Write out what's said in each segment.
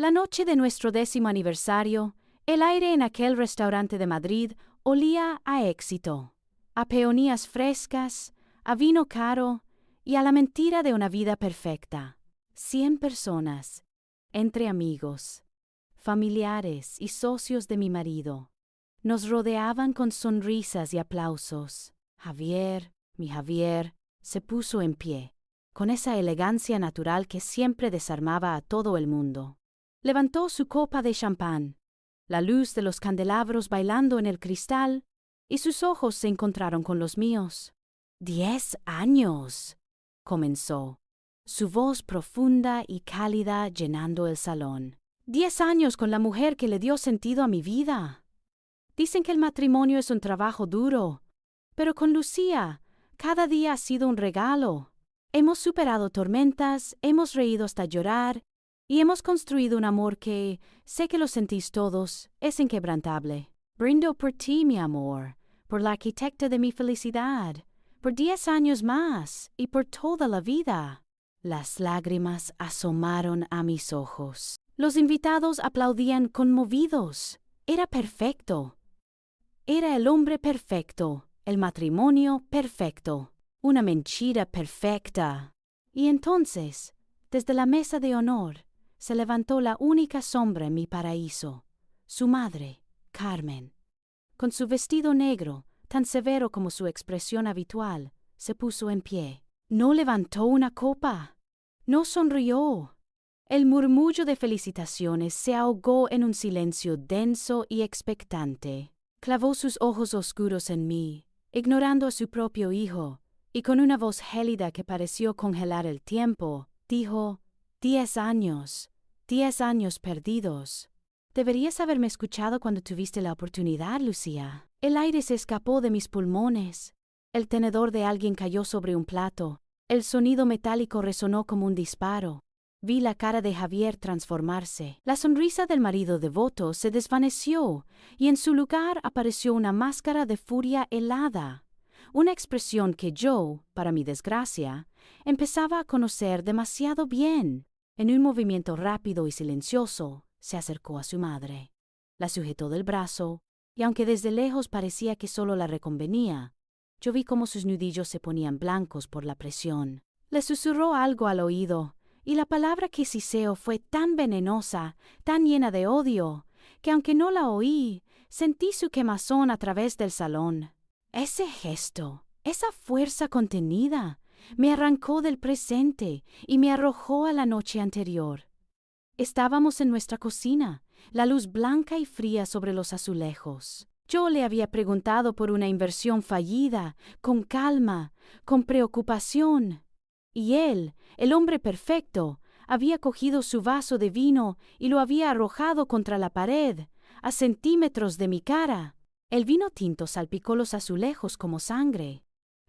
La noche de nuestro 10º aniversario, el aire en aquel restaurante de Madrid olía a éxito, a peonías frescas, a vino caro y a la mentira de una vida perfecta. 100 personas, entre amigos, familiares y socios de mi marido, nos rodeaban con sonrisas y aplausos. Javier, mi Javier, se puso en pie, con esa elegancia natural que siempre desarmaba a todo el mundo. Levantó su copa de champán, la luz de los candelabros bailando en el cristal, y sus ojos se encontraron con los míos. 10 años, comenzó, su voz profunda y cálida llenando el salón. 10 años con la mujer que le dio sentido a mi vida. Dicen que el matrimonio es un trabajo duro, pero con Lucía, cada día ha sido un regalo. Hemos superado tormentas, hemos reído hasta llorar, y hemos construido un amor que, sé que lo sentís todos, es inquebrantable. Brindo por ti, mi amor, por la arquitecta de mi felicidad, por 10 años más y por toda la vida. Las lágrimas asomaron a mis ojos. Los invitados aplaudían conmovidos. Era perfecto. Era el hombre perfecto, el matrimonio perfecto, una mentira perfecta. Y entonces, desde la mesa de honor, se levantó la única sombra en mi paraíso, su madre, Carmen. Con su vestido negro, tan severo como su expresión habitual, se puso en pie. No levantó una copa, no sonrió. El murmullo de felicitaciones se ahogó en un silencio denso y expectante. Clavó sus ojos oscuros en mí, ignorando a su propio hijo, y con una voz gélida que pareció congelar el tiempo, dijo: 10 años, 10 años perdidos. Deberías haberme escuchado cuando tuviste la oportunidad, Lucía. El aire se escapó de mis pulmones. El tenedor de alguien cayó sobre un plato. El sonido metálico resonó como un disparo. Vi la cara de Javier transformarse. La sonrisa del marido devoto se desvaneció y en su lugar apareció una máscara de furia helada, una expresión que yo, para mi desgracia, empezaba a conocer demasiado bien. En un movimiento rápido y silencioso, se acercó a su madre. La sujetó del brazo, y aunque desde lejos parecía que solo la reconvenía, yo vi cómo sus nudillos se ponían blancos por la presión. Le susurró algo al oído, y la palabra que siseó fue tan venenosa, tan llena de odio, que aunque no la oí, sentí su quemazón a través del salón. Ese gesto, esa fuerza contenida, me arrancó del presente y me arrojó a la noche anterior. Estábamos en nuestra cocina, la luz blanca y fría sobre los azulejos. Yo le había preguntado por una inversión fallida, con calma, con preocupación. Y él, el hombre perfecto, había cogido su vaso de vino y lo había arrojado contra la pared, a centímetros de mi cara. El vino tinto salpicó los azulejos como sangre.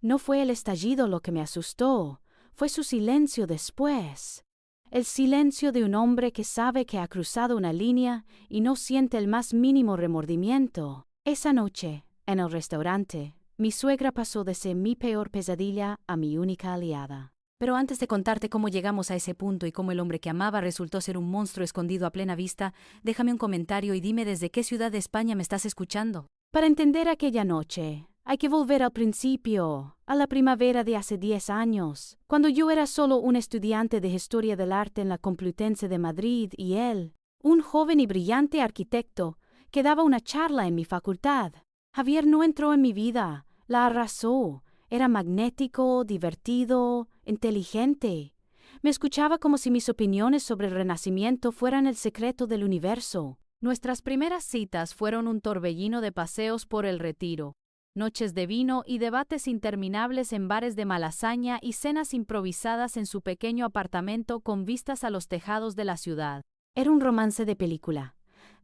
No fue el estallido lo que me asustó, fue su silencio después. El silencio de un hombre que sabe que ha cruzado una línea y no siente el más mínimo remordimiento. Esa noche, en el restaurante, mi suegra pasó de ser mi peor pesadilla a mi única aliada. Pero antes de contarte cómo llegamos a ese punto y cómo el hombre que amaba resultó ser un monstruo escondido a plena vista, déjame un comentario y dime desde qué ciudad de España me estás escuchando. Para entender aquella noche, hay que volver al principio, a la primavera de hace 10 años, cuando yo era solo un estudiante de Historia del Arte en la Complutense de Madrid y él, un joven y brillante arquitecto, que daba una charla en mi facultad. Javier no entró en mi vida, la arrasó. Era magnético, divertido, inteligente. Me escuchaba como si mis opiniones sobre el Renacimiento fueran el secreto del universo. Nuestras primeras citas fueron un torbellino de paseos por el Retiro, noches de vino y debates interminables en bares de Malasaña y cenas improvisadas en su pequeño apartamento con vistas a los tejados de la ciudad. Era un romance de película,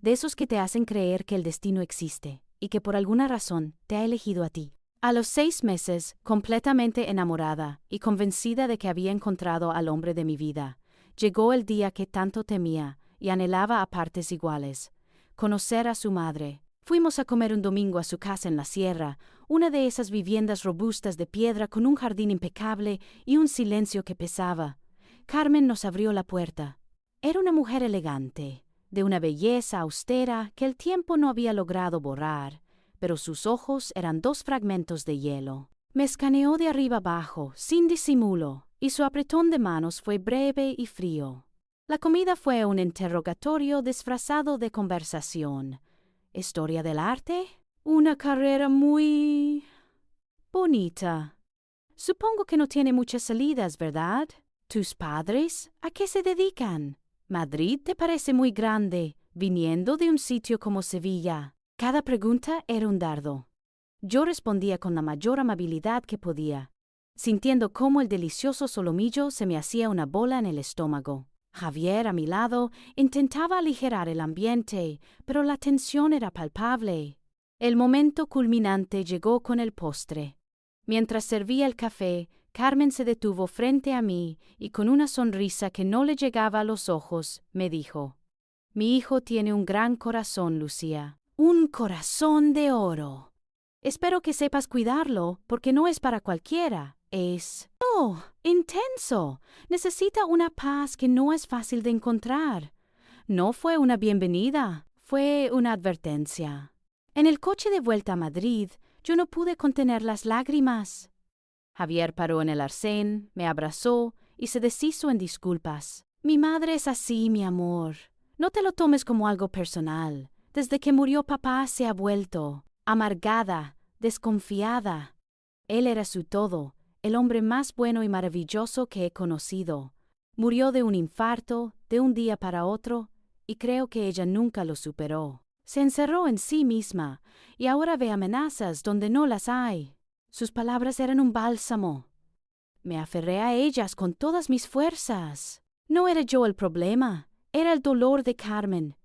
de esos que te hacen creer que el destino existe y que por alguna razón te ha elegido a ti. A los 6 meses, completamente enamorada y convencida de que había encontrado al hombre de mi vida, llegó el día que tanto temía y anhelaba a partes iguales: conocer a su madre. Fuimos a comer un domingo a su casa en la sierra, una de esas viviendas robustas de piedra con un jardín impecable y un silencio que pesaba. Carmen nos abrió la puerta. Era una mujer elegante, de una belleza austera que el tiempo no había logrado borrar, pero sus ojos eran 2 fragmentos de hielo. Me escaneó de arriba abajo, sin disimulo, y su apretón de manos fue breve y frío. La comida fue un interrogatorio disfrazado de conversación. ¿Historia del arte? Una carrera muy bonita. Supongo que no tiene muchas salidas, ¿verdad? ¿Tus padres? ¿A qué se dedican? Madrid te parece muy grande, viniendo de un sitio como Sevilla. Cada pregunta era un dardo. Yo respondía con la mayor amabilidad que podía, sintiendo cómo el delicioso solomillo se me hacía una bola en el estómago. Javier, a mi lado, intentaba aligerar el ambiente, pero la tensión era palpable. El momento culminante llegó con el postre. Mientras servía el café, Carmen se detuvo frente a mí y con una sonrisa que no le llegaba a los ojos, me dijo: «Mi hijo tiene un gran corazón, Lucía. Un corazón de oro. Espero que sepas cuidarlo, porque no es para cualquiera. Es... ¡oh! ¡Intenso! Necesita una paz que no es fácil de encontrar». No fue una bienvenida, fue una advertencia. En el coche de vuelta a Madrid, yo no pude contener las lágrimas. Javier paró en el arcén, me abrazó y se deshizo en disculpas. «Mi madre es así, mi amor. No te lo tomes como algo personal. Desde que murió papá se ha vuelto amargada, desconfiada. Él era su todo, el hombre más bueno y maravilloso que he conocido. Murió de un infarto, de un día para otro, y creo que ella nunca lo superó. Se encerró en sí misma, y ahora ve amenazas donde no las hay. Sus palabras eran un bálsamo. Me aferré a ellas con todas mis fuerzas. No era yo el problema, era el dolor de Carmen.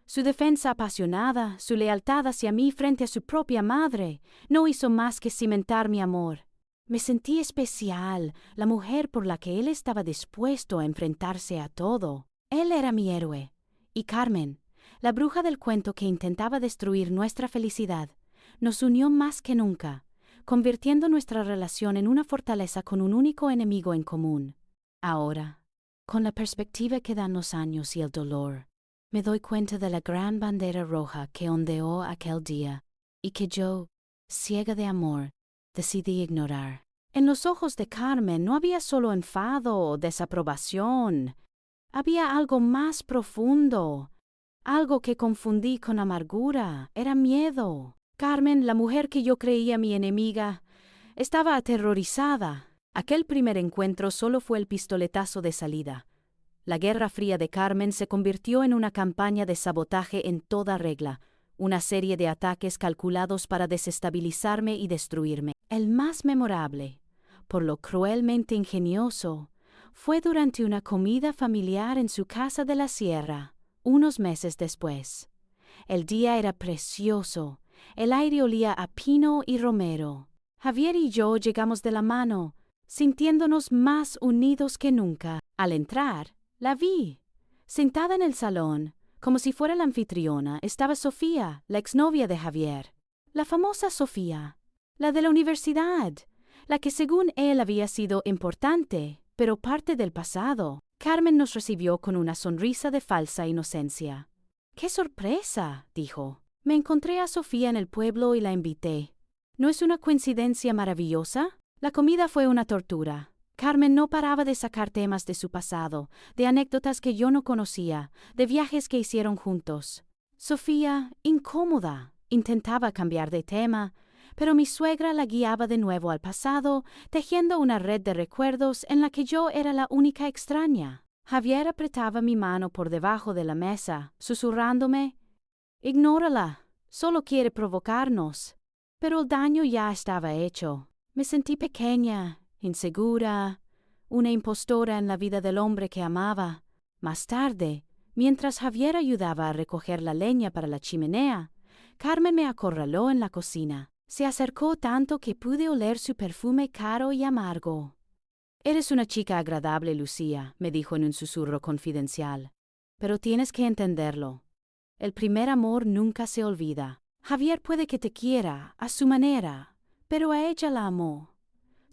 Su defensa apasionada, su lealtad hacia mí frente a su propia madre, no hizo más que cimentar mi amor. Me sentí especial, la mujer por la que él estaba dispuesto a enfrentarse a todo. Él era mi héroe. Y Carmen, la bruja del cuento que intentaba destruir nuestra felicidad, nos unió más que nunca, convirtiendo nuestra relación en una fortaleza con un único enemigo en común. Ahora, con la perspectiva que dan los años y el dolor, me doy cuenta de la gran bandera roja que ondeó aquel día y que yo, ciega de amor, decidí ignorar. En los ojos de Carmen no había solo enfado o desaprobación. Había algo más profundo, algo que confundí con amargura. Era miedo. Carmen, la mujer que yo creía mi enemiga, estaba aterrorizada. Aquel primer encuentro solo fue el pistoletazo de salida. La Guerra Fría de Carmen se convirtió en una campaña de sabotaje en toda regla, una serie de ataques calculados para desestabilizarme y destruirme. El más memorable, por lo cruelmente ingenioso, fue durante una comida familiar en su casa de la sierra, unos meses después. El día era precioso, el aire olía a pino y romero. Javier y yo llegamos de la mano, sintiéndonos más unidos que nunca. Al entrar, la vi. Sentada en el salón, como si fuera la anfitriona, estaba Sofía, la exnovia de Javier. La famosa Sofía, la de la universidad, la que según él había sido importante, pero parte del pasado. Carmen nos recibió con una sonrisa de falsa inocencia. «¡Qué sorpresa!», dijo. «Me encontré a Sofía en el pueblo y la invité. ¿No es una coincidencia maravillosa?». La comida fue una tortura. Carmen no paraba de sacar temas de su pasado, de anécdotas que yo no conocía, de viajes que hicieron juntos. Sofía, incómoda, intentaba cambiar de tema, pero mi suegra la guiaba de nuevo al pasado, tejiendo una red de recuerdos en la que yo era la única extraña. Javier apretaba mi mano por debajo de la mesa, susurrándome: «Ignórala, solo quiere provocarnos». Pero el daño ya estaba hecho. Me sentí pequeña, insegura, una impostora en la vida del hombre que amaba. Más tarde, mientras Javier ayudaba a recoger la leña para la chimenea, Carmen me acorraló en la cocina. Se acercó tanto que pude oler su perfume caro y amargo. «Eres una chica agradable, Lucía», me dijo en un susurro confidencial. «Pero tienes que entenderlo. El primer amor nunca se olvida. Javier puede que te quiera, a su manera, pero a ella la amó.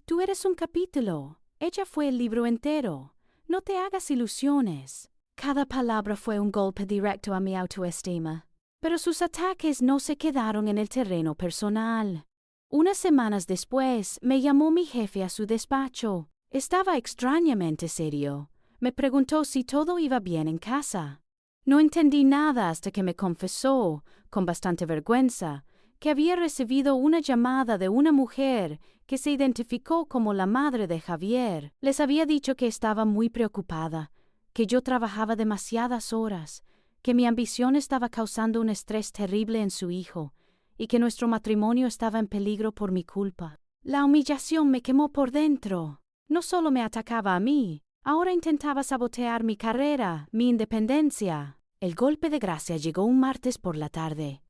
Tú eres un capítulo, ella fue el libro entero. No te hagas ilusiones. Cada palabra fue un golpe directo a mi autoestima. Pero sus ataques no se quedaron en el terreno personal. Unas semanas después, me llamó mi jefe a su despacho. Estaba extrañamente serio. Me preguntó si todo iba bien en casa. No entendí nada hasta que me confesó, con bastante vergüenza, que había recibido una llamada de una mujer que se identificó como la madre de Javier. Les había dicho que estaba muy preocupada, que yo trabajaba demasiadas horas, que mi ambición estaba causando un estrés terrible en su hijo y que nuestro matrimonio estaba en peligro por mi culpa. La humillación me quemó por dentro. No solo me atacaba a mí, ahora intentaba sabotear mi carrera, mi independencia. El golpe de gracia llegó un martes por la tarde.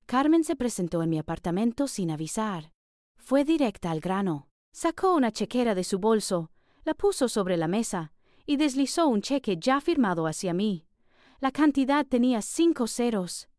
Carmen se presentó en mi apartamento sin avisar. Fue directa al grano. Sacó una chequera de su bolso, la puso sobre la mesa y deslizó un cheque ya firmado hacia mí. La cantidad tenía 5 ceros.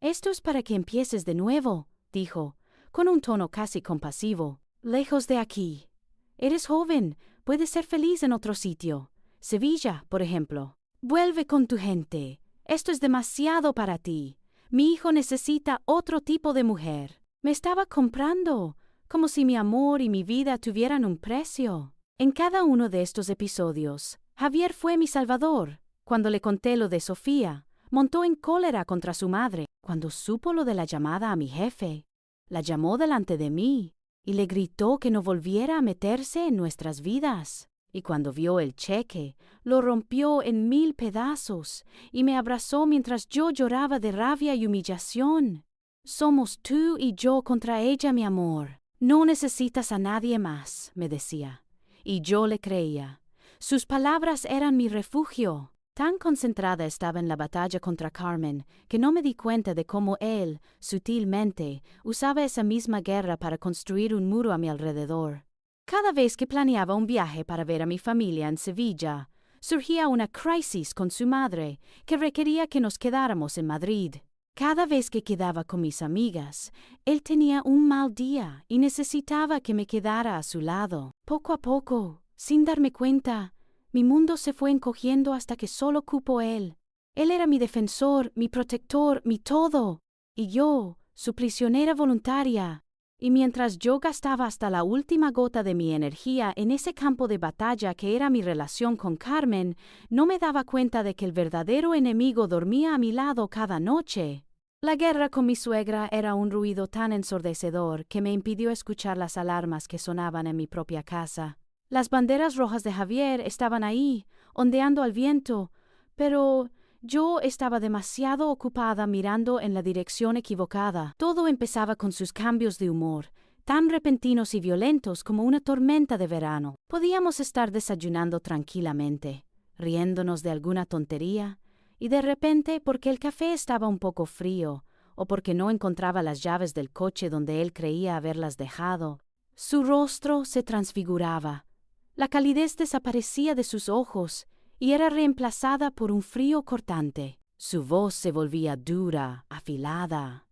«Esto es para que empieces de nuevo», dijo, con un tono casi compasivo. «Lejos de aquí. Eres joven, puedes ser feliz en otro sitio. Sevilla, por ejemplo. Vuelve con tu gente. Esto es demasiado para ti. Mi hijo necesita otro tipo de mujer». Me estaba comprando, como si mi amor y mi vida tuvieran un precio. En cada uno de estos episodios, Javier fue mi salvador. Cuando le conté lo de Sofía, montó en cólera contra su madre. Cuando supo lo de la llamada a mi jefe, la llamó delante de mí y le gritó que no volviera a meterse en nuestras vidas. Y cuando vio el cheque, lo rompió en 1000 pedazos y me abrazó mientras yo lloraba de rabia y humillación. «Somos tú y yo contra ella, mi amor. No necesitas a nadie más», me decía. Y yo le creía. Sus palabras eran mi refugio. Tan concentrada estaba en la batalla contra Carmen que no me di cuenta de cómo él, sutilmente, usaba esa misma guerra para construir un muro a mi alrededor. Cada vez que planeaba un viaje para ver a mi familia en Sevilla, surgía una crisis con su madre que requería que nos quedáramos en Madrid. Cada vez que quedaba con mis amigas, él tenía un mal día y necesitaba que me quedara a su lado. Poco a poco, sin darme cuenta, mi mundo se fue encogiendo hasta que solo cupo él. Él era mi defensor, mi protector, mi todo. Y yo, su prisionera voluntaria. Y mientras yo gastaba hasta la última gota de mi energía en ese campo de batalla que era mi relación con Carmen, no me daba cuenta de que el verdadero enemigo dormía a mi lado cada noche. La guerra con mi suegra era un ruido tan ensordecedor que me impidió escuchar las alarmas que sonaban en mi propia casa. Las banderas rojas de Javier estaban ahí, ondeando al viento, pero yo estaba demasiado ocupada mirando en la dirección equivocada. Todo empezaba con sus cambios de humor, tan repentinos y violentos como una tormenta de verano. Podíamos estar desayunando tranquilamente, riéndonos de alguna tontería, y de repente, porque el café estaba un poco frío, o porque no encontraba las llaves del coche donde él creía haberlas dejado, su rostro se transfiguraba. La calidez desaparecía de sus ojos y era reemplazada por un frío cortante. Su voz se volvía dura, afilada.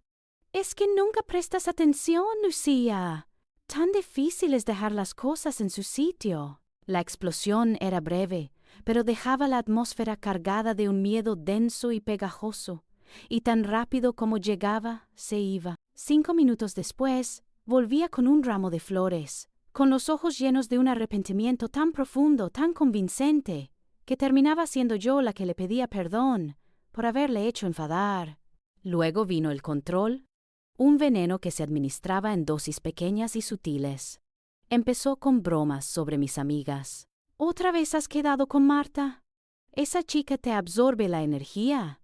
«Es que nunca prestas atención, Lucía. Tan difícil es dejar las cosas en su sitio». La explosión era breve, pero dejaba la atmósfera cargada de un miedo denso y pegajoso, y tan rápido como llegaba, se iba. 5 minutos después, volvía con un ramo de flores, con los ojos llenos de un arrepentimiento tan profundo, tan convincente, que terminaba siendo yo la que le pedía perdón por haberle hecho enfadar. Luego vino el control, un veneno que se administraba en dosis pequeñas y sutiles. Empezó con bromas sobre mis amigas. «¿Otra vez has quedado con Marta? Esa chica te absorbe la energía».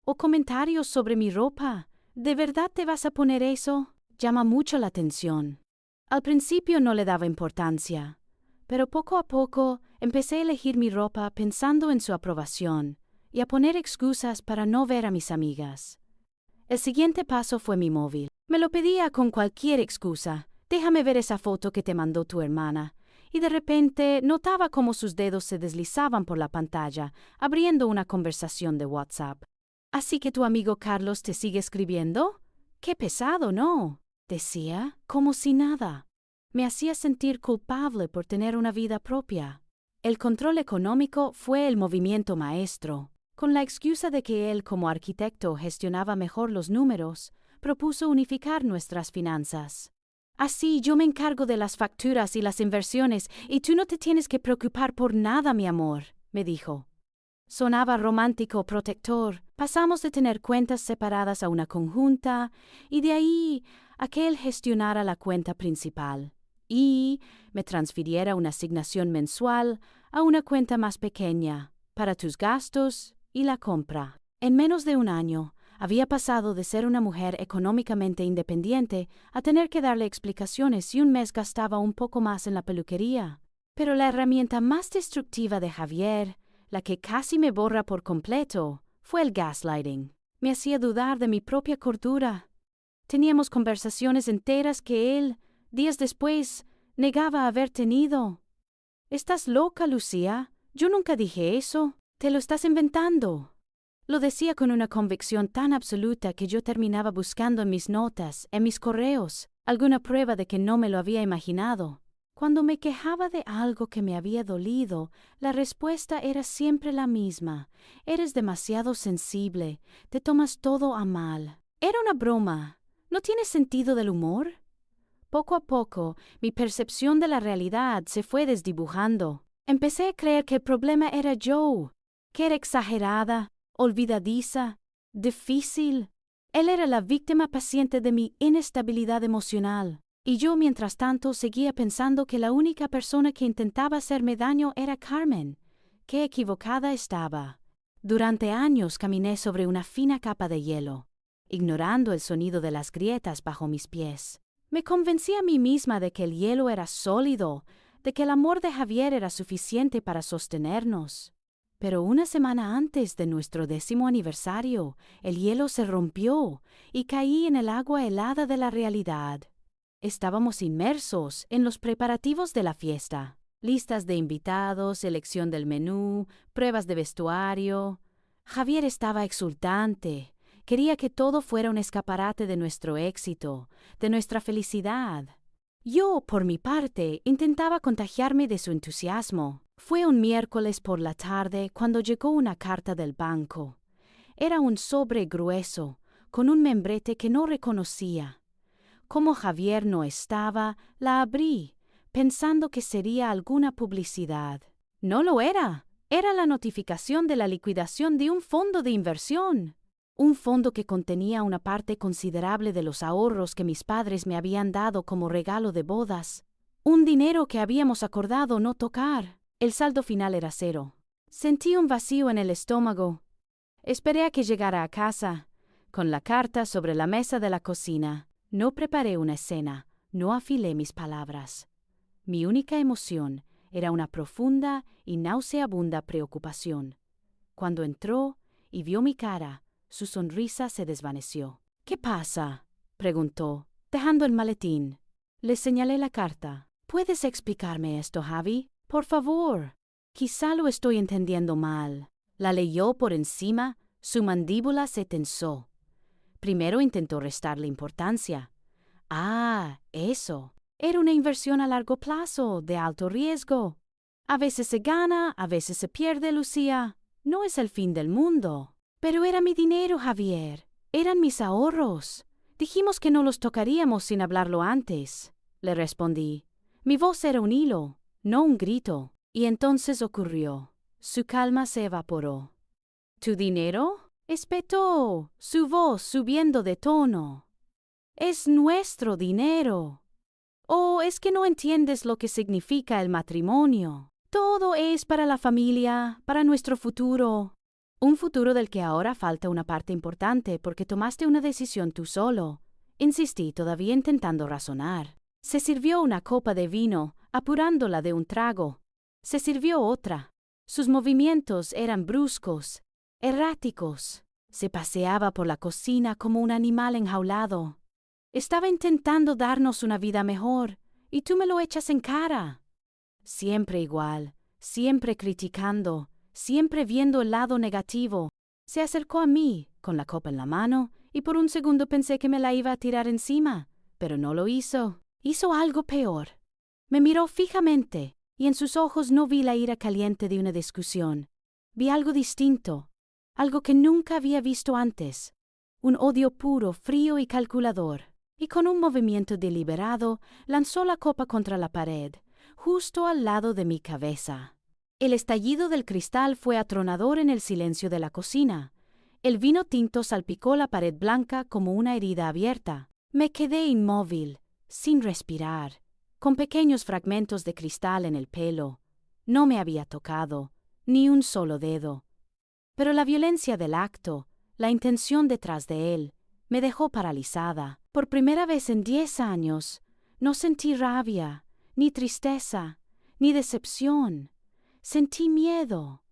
O comentarios sobre mi ropa. «¿De verdad te vas a poner eso?» Llama mucho la atención. Al principio no le daba importancia, pero poco a poco empecé a elegir mi ropa pensando en su aprobación y a poner excusas para no ver a mis amigas. El siguiente paso fue mi móvil. Me lo pedía con cualquier excusa. «Déjame ver esa foto que te mandó tu hermana». Y de repente notaba cómo sus dedos se deslizaban por la pantalla, abriendo una conversación de WhatsApp. «¿Así que tu amigo Carlos te sigue escribiendo? ¡Qué pesado, ¿no?», decía, como si nada. Me hacía sentir culpable por tener una vida propia. El control económico fue el movimiento maestro. Con la excusa de que él como arquitecto gestionaba mejor los números, propuso unificar nuestras finanzas. Así yo me encargo de las facturas y las inversiones y tú no te tienes que preocupar por nada, mi amor, me dijo. Sonaba romántico, protector. Pasamos de tener cuentas separadas a una conjunta y de ahí a que él gestionara la cuenta principal y me transfiriera una asignación mensual a una cuenta más pequeña para tus gastos y la compra. En menos de un año, había pasado de ser una mujer económicamente independiente a tener que darle explicaciones si un mes gastaba un poco más en la peluquería. Pero la herramienta más destructiva de Javier, la que casi me borra por completo, fue el gaslighting. Me hacía dudar de mi propia cordura. Teníamos conversaciones enteras que él, días después, negaba haber tenido. «¿Estás loca, Lucía? Yo nunca dije eso. Te lo estás inventando». Lo decía con una convicción tan absoluta que yo terminaba buscando en mis notas, en mis correos, alguna prueba de que no me lo había imaginado. Cuando me quejaba de algo que me había dolido, la respuesta era siempre la misma. Eres demasiado sensible, te tomas todo a mal. Era una broma. ¿No tienes sentido del humor? Poco a poco, mi percepción de la realidad se fue desdibujando. Empecé a creer que el problema era yo, que era exagerada, olvidadiza, difícil. Él era la víctima paciente de mi inestabilidad emocional. Y yo, mientras tanto, seguía pensando que la única persona que intentaba hacerme daño era Carmen. Qué equivocada estaba. Durante años caminé sobre una fina capa de hielo, ignorando el sonido de las grietas bajo mis pies. Me convencí a mí misma de que el hielo era sólido, de que el amor de Javier era suficiente para sostenernos. Pero una semana antes de nuestro 10º aniversario, el hielo se rompió y caí en el agua helada de la realidad. Estábamos inmersos en los preparativos de la fiesta. Listas de invitados, elección del menú, pruebas de vestuario. Javier estaba exultante. Quería que todo fuera un escaparate de nuestro éxito, de nuestra felicidad. Yo, por mi parte, intentaba contagiarme de su entusiasmo. Fue un miércoles por la tarde cuando llegó una carta del banco. Era un sobre grueso, con un membrete que no reconocía. Como Javier no estaba, la abrí, pensando que sería alguna publicidad. No lo era. Era la notificación de la liquidación de un fondo de inversión. Un fondo que contenía una parte considerable de los ahorros que mis padres me habían dado como regalo de bodas. Un dinero que habíamos acordado no tocar. El saldo final era 0. Sentí un vacío en el estómago. Esperé a que llegara a casa, con la carta sobre la mesa de la cocina. No preparé una escena, no afilé mis palabras. Mi única emoción era una profunda y nauseabunda preocupación. Cuando entró y vio mi cara, su sonrisa se desvaneció. «¿Qué pasa?», preguntó, dejando el maletín. Le señalé la carta. «¿Puedes explicarme esto, Javi? Por favor. Quizá lo estoy entendiendo mal». La leyó por encima, su mandíbula se tensó. Primero intentó restarle importancia. «Ah, eso. Era una inversión a largo plazo, de alto riesgo. A veces se gana, a veces se pierde, Lucía. No es el fin del mundo». «Pero era mi dinero, Javier. Eran mis ahorros. Dijimos que no los tocaríamos sin hablarlo antes», le respondí. Mi voz era un hilo, no un grito. Y entonces ocurrió. Su calma se evaporó. «¿Tu dinero?», espetó, su voz subiendo de tono. «Es nuestro dinero. Oh, es que no entiendes lo que significa el matrimonio. Todo es para la familia, para nuestro futuro. Un futuro del que ahora falta una parte importante porque tomaste una decisión tú solo», insistí, todavía intentando razonar. Se sirvió una copa de vino, apurándola de un trago. Se sirvió otra. Sus movimientos eran bruscos, erráticos. Se paseaba por la cocina como un animal enjaulado. «Estaba intentando darnos una vida mejor, y tú me lo echas en cara». Siempre igual, siempre criticando, siempre viendo el lado negativo. Se acercó a mí, con la copa en la mano, y por un segundo pensé que me la iba a tirar encima, pero no lo hizo. Hizo algo peor. Me miró fijamente, y en sus ojos no vi la ira caliente de una discusión. Vi algo distinto, algo que nunca había visto antes. Un odio puro, frío y calculador. Y con un movimiento deliberado, lanzó la copa contra la pared, justo al lado de mi cabeza. El estallido del cristal fue atronador en el silencio de la cocina. El vino tinto salpicó la pared blanca como una herida abierta. Me quedé inmóvil, sin respirar, con pequeños fragmentos de cristal en el pelo. No me había tocado, ni un solo dedo. Pero la violencia del acto, la intención detrás de él, me dejó paralizada. Por primera vez en 10 años, no sentí rabia, ni tristeza, ni decepción. Sentí miedo,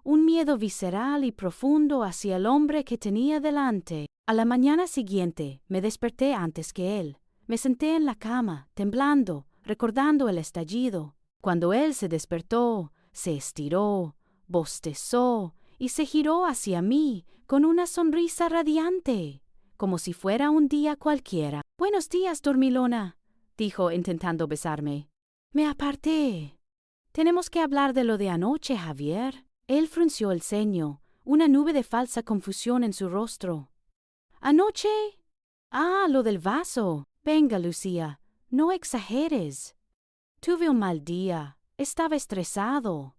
un miedo visceral y profundo hacia el hombre que tenía delante. A la mañana siguiente me desperté antes que él. Me senté en la cama, temblando, recordando el estallido. Cuando él se despertó, se estiró, bostezó y se giró hacia mí con una sonrisa radiante, como si fuera un día cualquiera. «Buenos días, dormilona», dijo intentando besarme. Me aparté. «Tenemos que hablar de lo de anoche, Javier». Él frunció el ceño, una nube de falsa confusión en su rostro. «¿Anoche? Ah, lo del vaso. Venga, Lucía, no exageres. Tuve un mal día. Estaba estresado.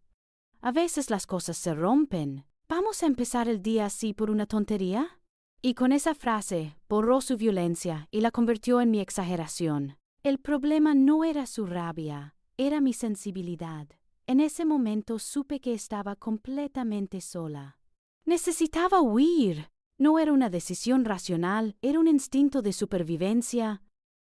A veces las cosas se rompen. ¿Vamos a empezar el día así por una tontería?» Y con esa frase borró su violencia y la convirtió en mi exageración. El problema no era su rabia, era mi sensibilidad. En ese momento supe que estaba completamente sola. Necesitaba huir. No era una decisión racional, era un instinto de supervivencia.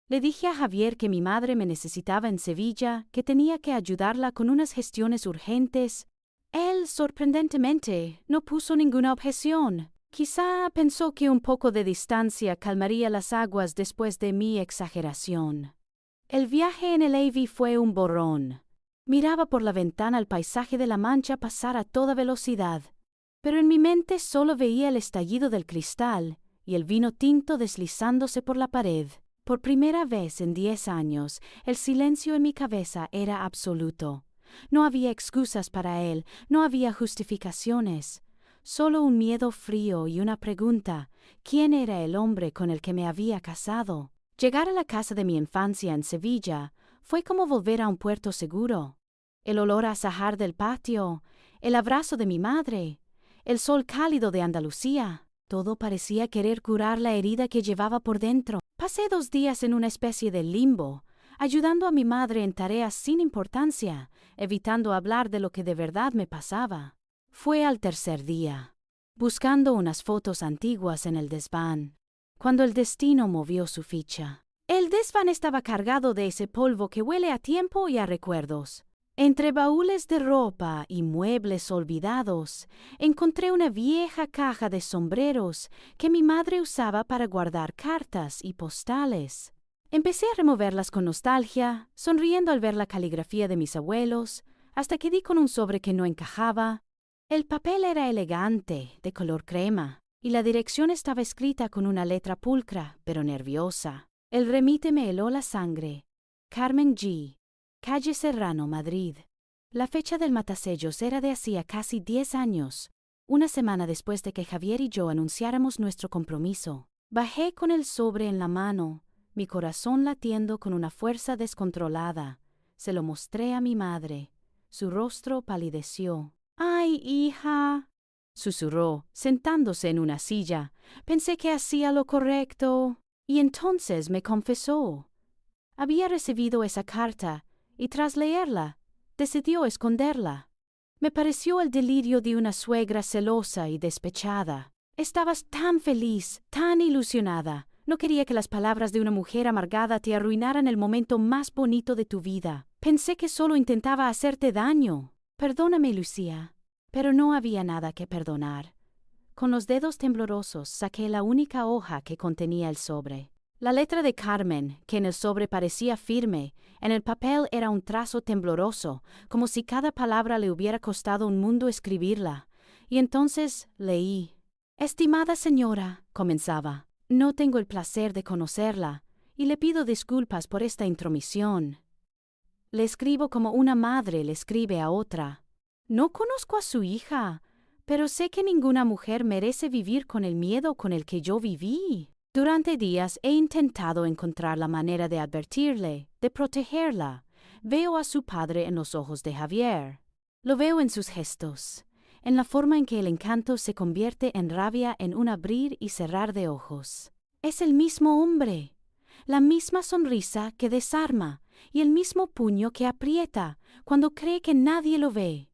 Le dije a Javier que mi madre me necesitaba en Sevilla, que tenía que ayudarla con unas gestiones urgentes. Él, sorprendentemente, no puso ninguna objeción. Quizá pensó que un poco de distancia calmaría las aguas después de mi exageración. El viaje en el AV fue un borrón. Miraba por la ventana el paisaje de La Mancha pasar a toda velocidad, pero en mi mente solo veía el estallido del cristal y el vino tinto deslizándose por la pared. Por primera vez en 10 años, el silencio en mi cabeza era absoluto. No había excusas para él, no había justificaciones. Solo un miedo frío y una pregunta: ¿quién era el hombre con el que me había casado? Llegar a la casa de mi infancia en Sevilla fue como volver a un puerto seguro. El olor a Sahar del patio, el abrazo de mi madre, el sol cálido de Andalucía, todo parecía querer curar la herida que llevaba por dentro. Pasé 2 días en una especie de limbo, ayudando a mi madre en tareas sin importancia, evitando hablar de lo que de verdad me pasaba. Fue al tercer día, buscando unas fotos antiguas en el desván, cuando el destino movió su ficha. El desván estaba cargado de ese polvo que huele a tiempo y a recuerdos. Entre baúles de ropa y muebles olvidados, encontré una vieja caja de sombreros que mi madre usaba para guardar cartas y postales. Empecé a removerlas con nostalgia, sonriendo al ver la caligrafía de mis abuelos, hasta que di con un sobre que no encajaba. El papel era elegante, de color crema, y la dirección estaba escrita con una letra pulcra, pero nerviosa. El remite me heló la sangre. Carmen G., calle Serrano, Madrid. La fecha del matasellos era de hacía casi 10 años, una semana después de que Javier y yo anunciáramos nuestro compromiso. Bajé con el sobre en la mano, mi corazón latiendo con una fuerza descontrolada. Se lo mostré a mi madre. Su rostro palideció. «Ay, hija», susurró, sentándose en una silla. Pensé que hacía lo correcto. Y entonces me confesó. Había recibido esa carta, y tras leerla, decidió esconderla. Me pareció el delirio de una suegra celosa y despechada. Estabas tan feliz, tan ilusionada. No quería que las palabras de una mujer amargada te arruinaran el momento más bonito de tu vida. Pensé que solo intentaba hacerte daño. Perdóname, Lucía, pero no había nada que perdonar. Con los dedos temblorosos saqué la única hoja que contenía el sobre. La letra de Carmen, que en el sobre parecía firme, en el papel era un trazo tembloroso, como si cada palabra le hubiera costado un mundo escribirla. Y entonces leí. «Estimada señora», comenzaba, «no tengo el placer de conocerla, y le pido disculpas por esta intromisión». Le escribo como una madre le escribe a otra. No conozco a su hija, pero sé que ninguna mujer merece vivir con el miedo con el que yo viví. Durante días he intentado encontrar la manera de advertirle, de protegerla. Veo a su padre en los ojos de Javier. Lo veo en sus gestos, en la forma en que el encanto se convierte en rabia en un abrir y cerrar de ojos. Es el mismo hombre, la misma sonrisa que desarma y el mismo puño que aprieta cuando cree que nadie lo ve.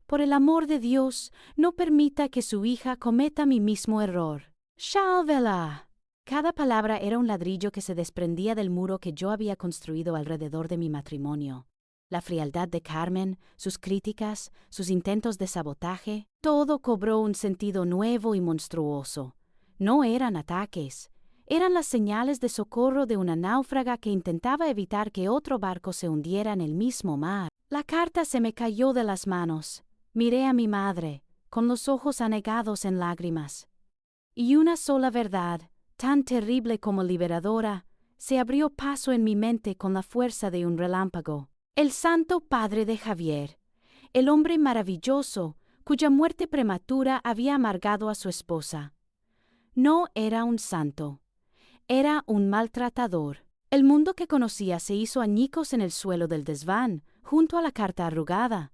Por el amor de Dios, no permita que su hija cometa mi mismo error. ¡Sálvela! Cada palabra era un ladrillo que se desprendía del muro que yo había construido alrededor de mi matrimonio. La frialdad de Carmen, sus críticas, sus intentos de sabotaje, todo cobró un sentido nuevo y monstruoso. No eran ataques, eran las señales de socorro de una náufraga que intentaba evitar que otro barco se hundiera en el mismo mar. La carta se me cayó de las manos. Miré a mi madre, con los ojos anegados en lágrimas. Y una sola verdad, tan terrible como liberadora, se abrió paso en mi mente con la fuerza de un relámpago. El santo padre de Javier, el hombre maravilloso, cuya muerte prematura había amargado a su esposa. No era un santo, era un maltratador. El mundo que conocía se hizo añicos en el suelo del desván, junto a la carta arrugada.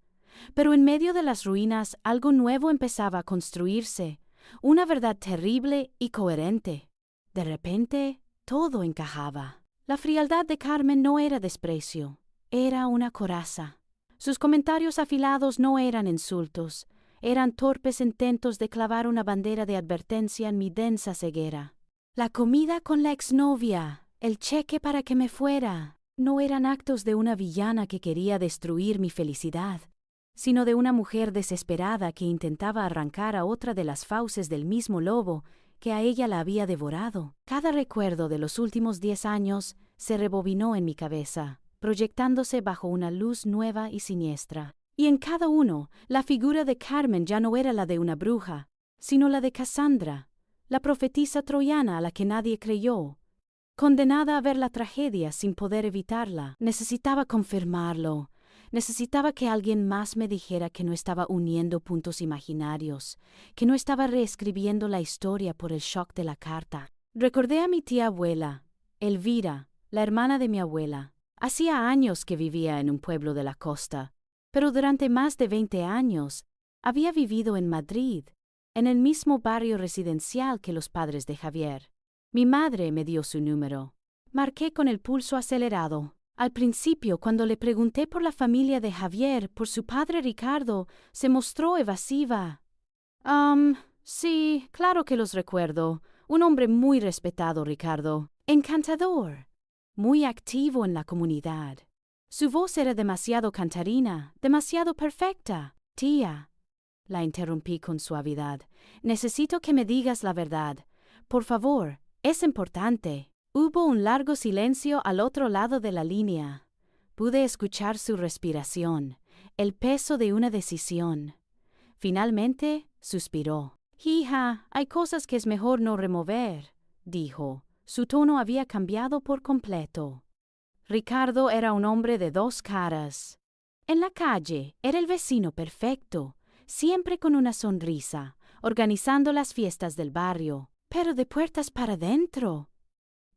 Pero en medio de las ruinas algo nuevo empezaba a construirse, una verdad terrible y coherente. De repente, todo encajaba. La frialdad de Carmen no era desprecio, era una coraza. Sus comentarios afilados no eran insultos, eran torpes intentos de clavar una bandera de advertencia en mi densa ceguera. La comida con la exnovia, el cheque para que me fuera, no eran actos de una villana que quería destruir mi felicidad, sino de una mujer desesperada que intentaba arrancar a otra de las fauces del mismo lobo que a ella la había devorado. Cada recuerdo de los últimos 10 años se rebobinó en mi cabeza, proyectándose bajo una luz nueva y siniestra. Y en cada uno, la figura de Carmen ya no era la de una bruja, sino la de Cassandra, la profetisa troyana a la que nadie creyó. Condenada a ver la tragedia sin poder evitarla, necesitaba confirmarlo. Necesitaba que alguien más me dijera que no estaba uniendo puntos imaginarios, que no estaba reescribiendo la historia por el shock de la carta. Recordé a mi tía abuela, Elvira, la hermana de mi abuela. Hacía años que vivía en un pueblo de la costa, pero durante más de 20 años había vivido en Madrid, en el mismo barrio residencial que los padres de Javier. Mi madre me dio su número. Marqué con el pulso acelerado. Al principio, cuando le pregunté por la familia de Javier, por su padre Ricardo, se mostró evasiva. Sí, claro que los recuerdo. Un hombre muy respetado, Ricardo. Encantador. Muy activo en la comunidad. Su voz era demasiado cantarina, demasiado perfecta. Tía, la interrumpí con suavidad. Necesito que me digas la verdad. Por favor, es importante. Hubo un largo silencio al otro lado de la línea. Pude escuchar su respiración, el peso de una decisión. Finalmente, suspiró. Hija, hay cosas que es mejor no remover, dijo. Su tono había cambiado por completo. Ricardo era un hombre de 2 caras. En la calle era el vecino perfecto, siempre con una sonrisa, organizando las fiestas del barrio, pero de puertas para adentro.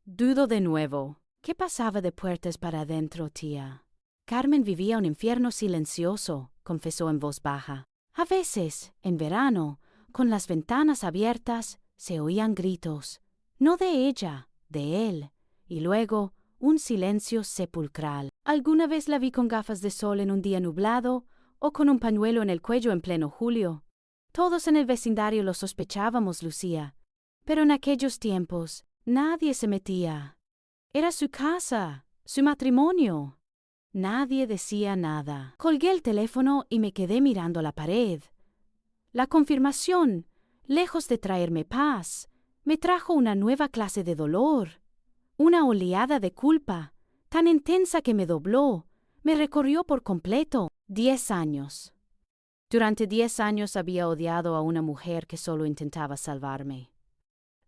Dudo de nuevo. ¿Qué pasaba de puertas para adentro, tía? Carmen vivía un infierno silencioso, confesó en voz baja. A veces, en verano, con las ventanas abiertas, se oían gritos. No de ella, de él. Y luego, un silencio sepulcral. Alguna vez la vi con gafas de sol en un día nublado, o con un pañuelo en el cuello en pleno julio. Todos en el vecindario lo sospechábamos, Lucía. Pero en aquellos tiempos, nadie se metía. Era su casa, su matrimonio. Nadie decía nada. Colgué el teléfono y me quedé mirando la pared. La confirmación, lejos de traerme paz, me trajo una nueva clase de dolor. Una oleada de culpa, tan intensa que me dobló, me recorrió por completo. 10 años. Durante 10 años había odiado a una mujer que solo intentaba salvarme.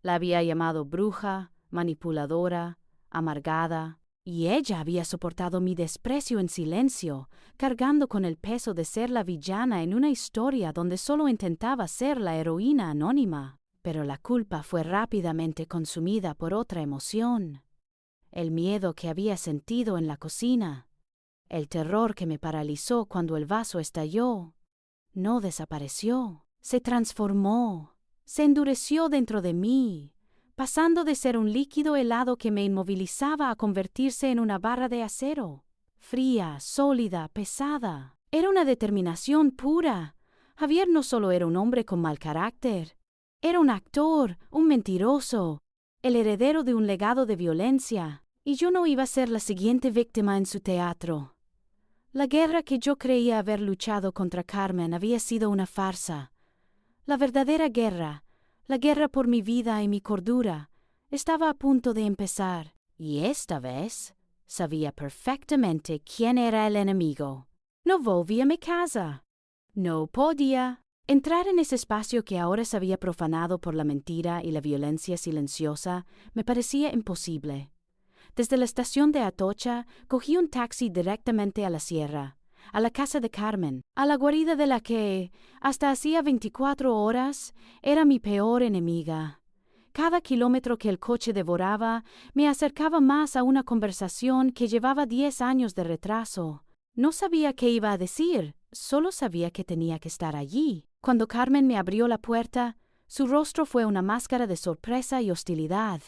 La había llamado bruja, manipuladora, amargada, Y ella había soportado mi desprecio en silencio, cargando con el peso de ser la villana en una historia donde solo intentaba ser la heroína anónima. Pero la culpa fue rápidamente consumida por otra emoción. El miedo que había sentido en la cocina. El terror que me paralizó cuando el vaso estalló. No desapareció, se transformó, se endureció dentro de mí, pasando de ser un líquido helado que me inmovilizaba a convertirse en una barra de acero. Fría, sólida, pesada. Era una determinación pura. Javier no solo era un hombre con mal carácter. Era un actor, un mentiroso, el heredero de un legado de violencia. Y yo no iba a ser la siguiente víctima en su teatro. La guerra que yo creía haber luchado contra Carmen había sido una farsa. La verdadera guerra, la guerra por mi vida y mi cordura, estaba a punto de empezar. Y esta vez sabía perfectamente quién era el enemigo. No volví a mi casa. No podía. Entrar en ese espacio que ahora se había profanado por la mentira y la violencia silenciosa me parecía imposible. Desde la estación de Atocha, cogí un taxi directamente a la sierra, a la casa de Carmen, a la guarida de la que, hasta hacía 24 horas, era mi peor enemiga. Cada kilómetro que el coche devoraba me acercaba más a una conversación que llevaba 10 años de retraso. No sabía qué iba a decir, solo sabía que tenía que estar allí. Cuando Carmen me abrió la puerta, su rostro fue una máscara de sorpresa y hostilidad.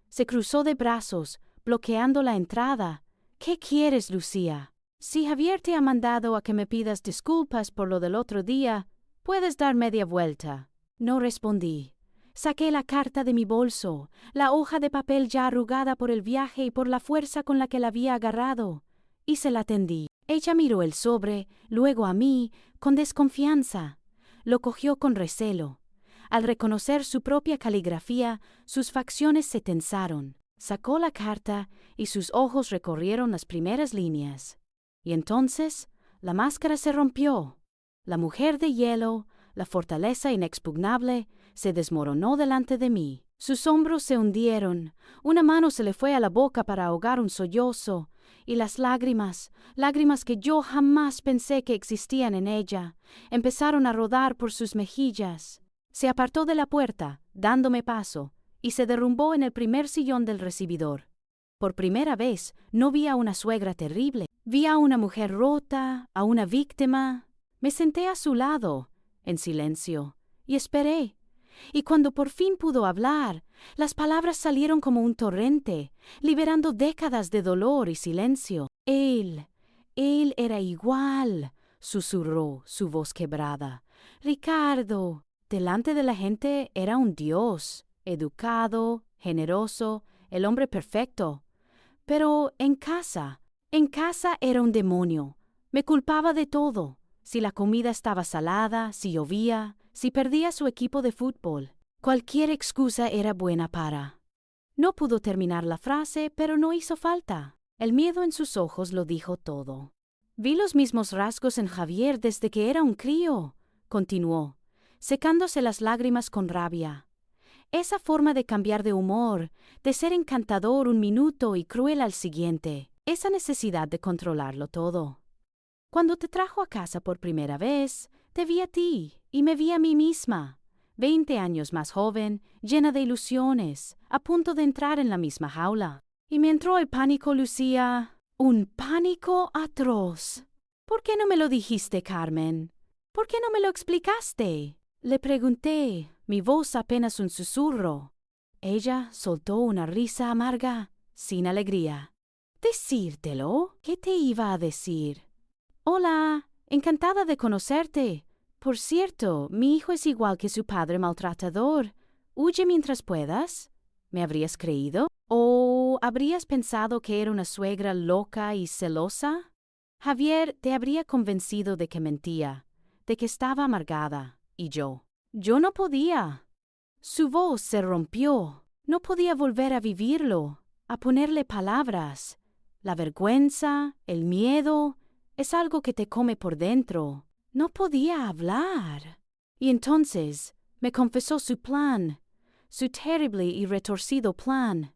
Se cruzó de brazos, bloqueando la entrada. ¿Qué quieres, Lucía? Si Javier te ha mandado a que me pidas disculpas por lo del otro día, puedes dar media vuelta. No respondí. Saqué la carta de mi bolso, la hoja de papel ya arrugada por el viaje y por la fuerza con la que la había agarrado, y se la tendí. Ella miró el sobre, luego a mí, con desconfianza. Lo cogió con recelo. Al reconocer su propia caligrafía, sus facciones se tensaron. Sacó la carta y sus ojos recorrieron las primeras líneas. Y entonces la máscara se rompió. La mujer de hielo, la fortaleza inexpugnable, se desmoronó delante de mí. Sus hombros se hundieron, una mano se le fue a la boca para ahogar un sollozo, y las lágrimas que yo jamás pensé que existían en ella, empezaron a rodar por sus mejillas. Se apartó de la puerta, dándome paso, y se derrumbó en el primer sillón del recibidor. Por primera vez no vi a una suegra terrible, vi a una mujer rota, a una víctima. Me senté a su lado, en silencio, y esperé. Y cuando por fin pudo hablar, las palabras salieron como un torrente, liberando décadas de dolor y silencio. Él era igual, susurró, su voz quebrada. Ricardo, delante de la gente era un dios, educado, generoso, el hombre perfecto. Pero en casa era un demonio. Me culpaba de todo. Si la comida estaba salada, si llovía, si perdía su equipo de fútbol. Cualquier excusa era buena para. No pudo terminar la frase, pero no hizo falta. El miedo en sus ojos lo dijo todo. Vi los mismos rasgos en Javier desde que era un crío, continuó, secándose las lágrimas con rabia. Esa forma de cambiar de humor, de ser encantador un minuto y cruel al siguiente, esa necesidad de controlarlo todo. Cuando te trajo a casa por primera vez, te vi a ti y me vi a mí misma, 20 años más joven, llena de ilusiones, a punto de entrar en la misma jaula. Y me entró el pánico, Lucía, un pánico atroz. ¿Por qué no me lo dijiste, Carmen? ¿Por qué no me lo explicaste? Le pregunté, mi voz apenas un susurro. Ella soltó una risa amarga, sin alegría. ¿Decírtelo? ¿Qué te iba a decir? Hola, encantada de conocerte. Por cierto, mi hijo es igual que su padre maltratador. Huye mientras puedas. ¿Me habrías creído? ¿O habrías pensado que era una suegra loca y celosa? Javier te habría convencido de que mentía, de que estaba amargada. Y yo no podía. Su voz se rompió. No podía volver a vivirlo, a ponerle palabras. La vergüenza, el miedo, es algo que te come por dentro. No podía hablar. Y entonces me confesó su plan, su terrible y retorcido plan.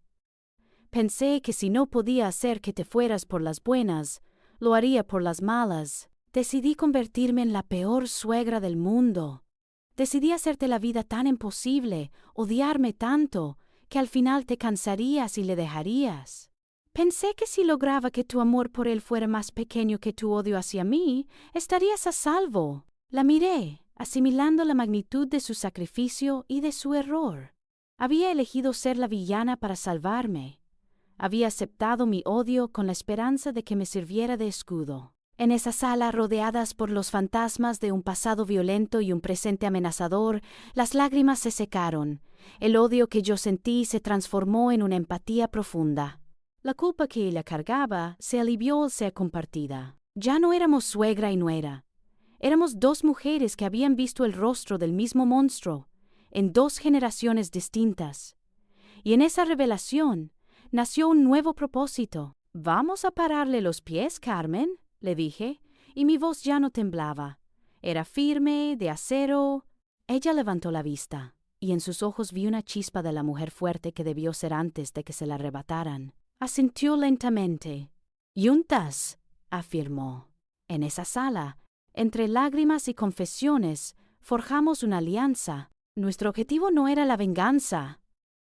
Pensé que si no podía hacer que te fueras por las buenas, lo haría por las malas. Decidí convertirme en la peor suegra del mundo. Decidí hacerte la vida tan imposible, odiarme tanto, que al final te cansarías y le dejarías. Pensé que si lograba que tu amor por él fuera más pequeño que tu odio hacia mí, estarías a salvo. La miré, asimilando la magnitud de su sacrificio y de su error. Había elegido ser la villana para salvarme. Había aceptado mi odio con la esperanza de que me sirviera de escudo. En esa sala, rodeadas por los fantasmas de un pasado violento y un presente amenazador, las lágrimas se secaron. El odio que yo sentí se transformó en una empatía profunda. La culpa que ella cargaba se alivió al ser compartida. Ya no éramos suegra y nuera. Éramos dos mujeres que habían visto el rostro del mismo monstruo, en dos generaciones distintas. Y en esa revelación nació un nuevo propósito. «¿Vamos a pararle los pies, Carmen?», le dije, y mi voz ya no temblaba. Era firme, de acero. Ella levantó la vista, y en sus ojos vi una chispa de la mujer fuerte que debió ser antes de que se la arrebataran. Asintió lentamente. «Juntas», afirmó. En esa sala, entre lágrimas y confesiones, forjamos una alianza. Nuestro objetivo no era la venganza,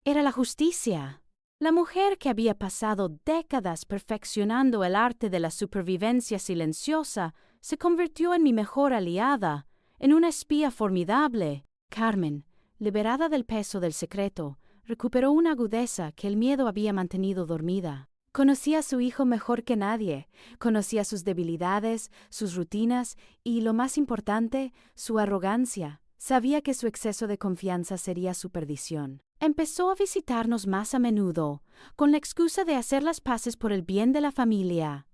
era la justicia. La mujer que había pasado décadas perfeccionando el arte de la supervivencia silenciosa se convirtió en mi mejor aliada, en una espía formidable. Carmen, liberada del peso del secreto, recuperó una agudeza que el miedo había mantenido dormida. Conocía a su hijo mejor que nadie, conocía sus debilidades, sus rutinas y, lo más importante, su arrogancia. Sabía que su exceso de confianza sería su perdición. Empezó a visitarnos más a menudo, con la excusa de hacer las paces por el bien de la familia.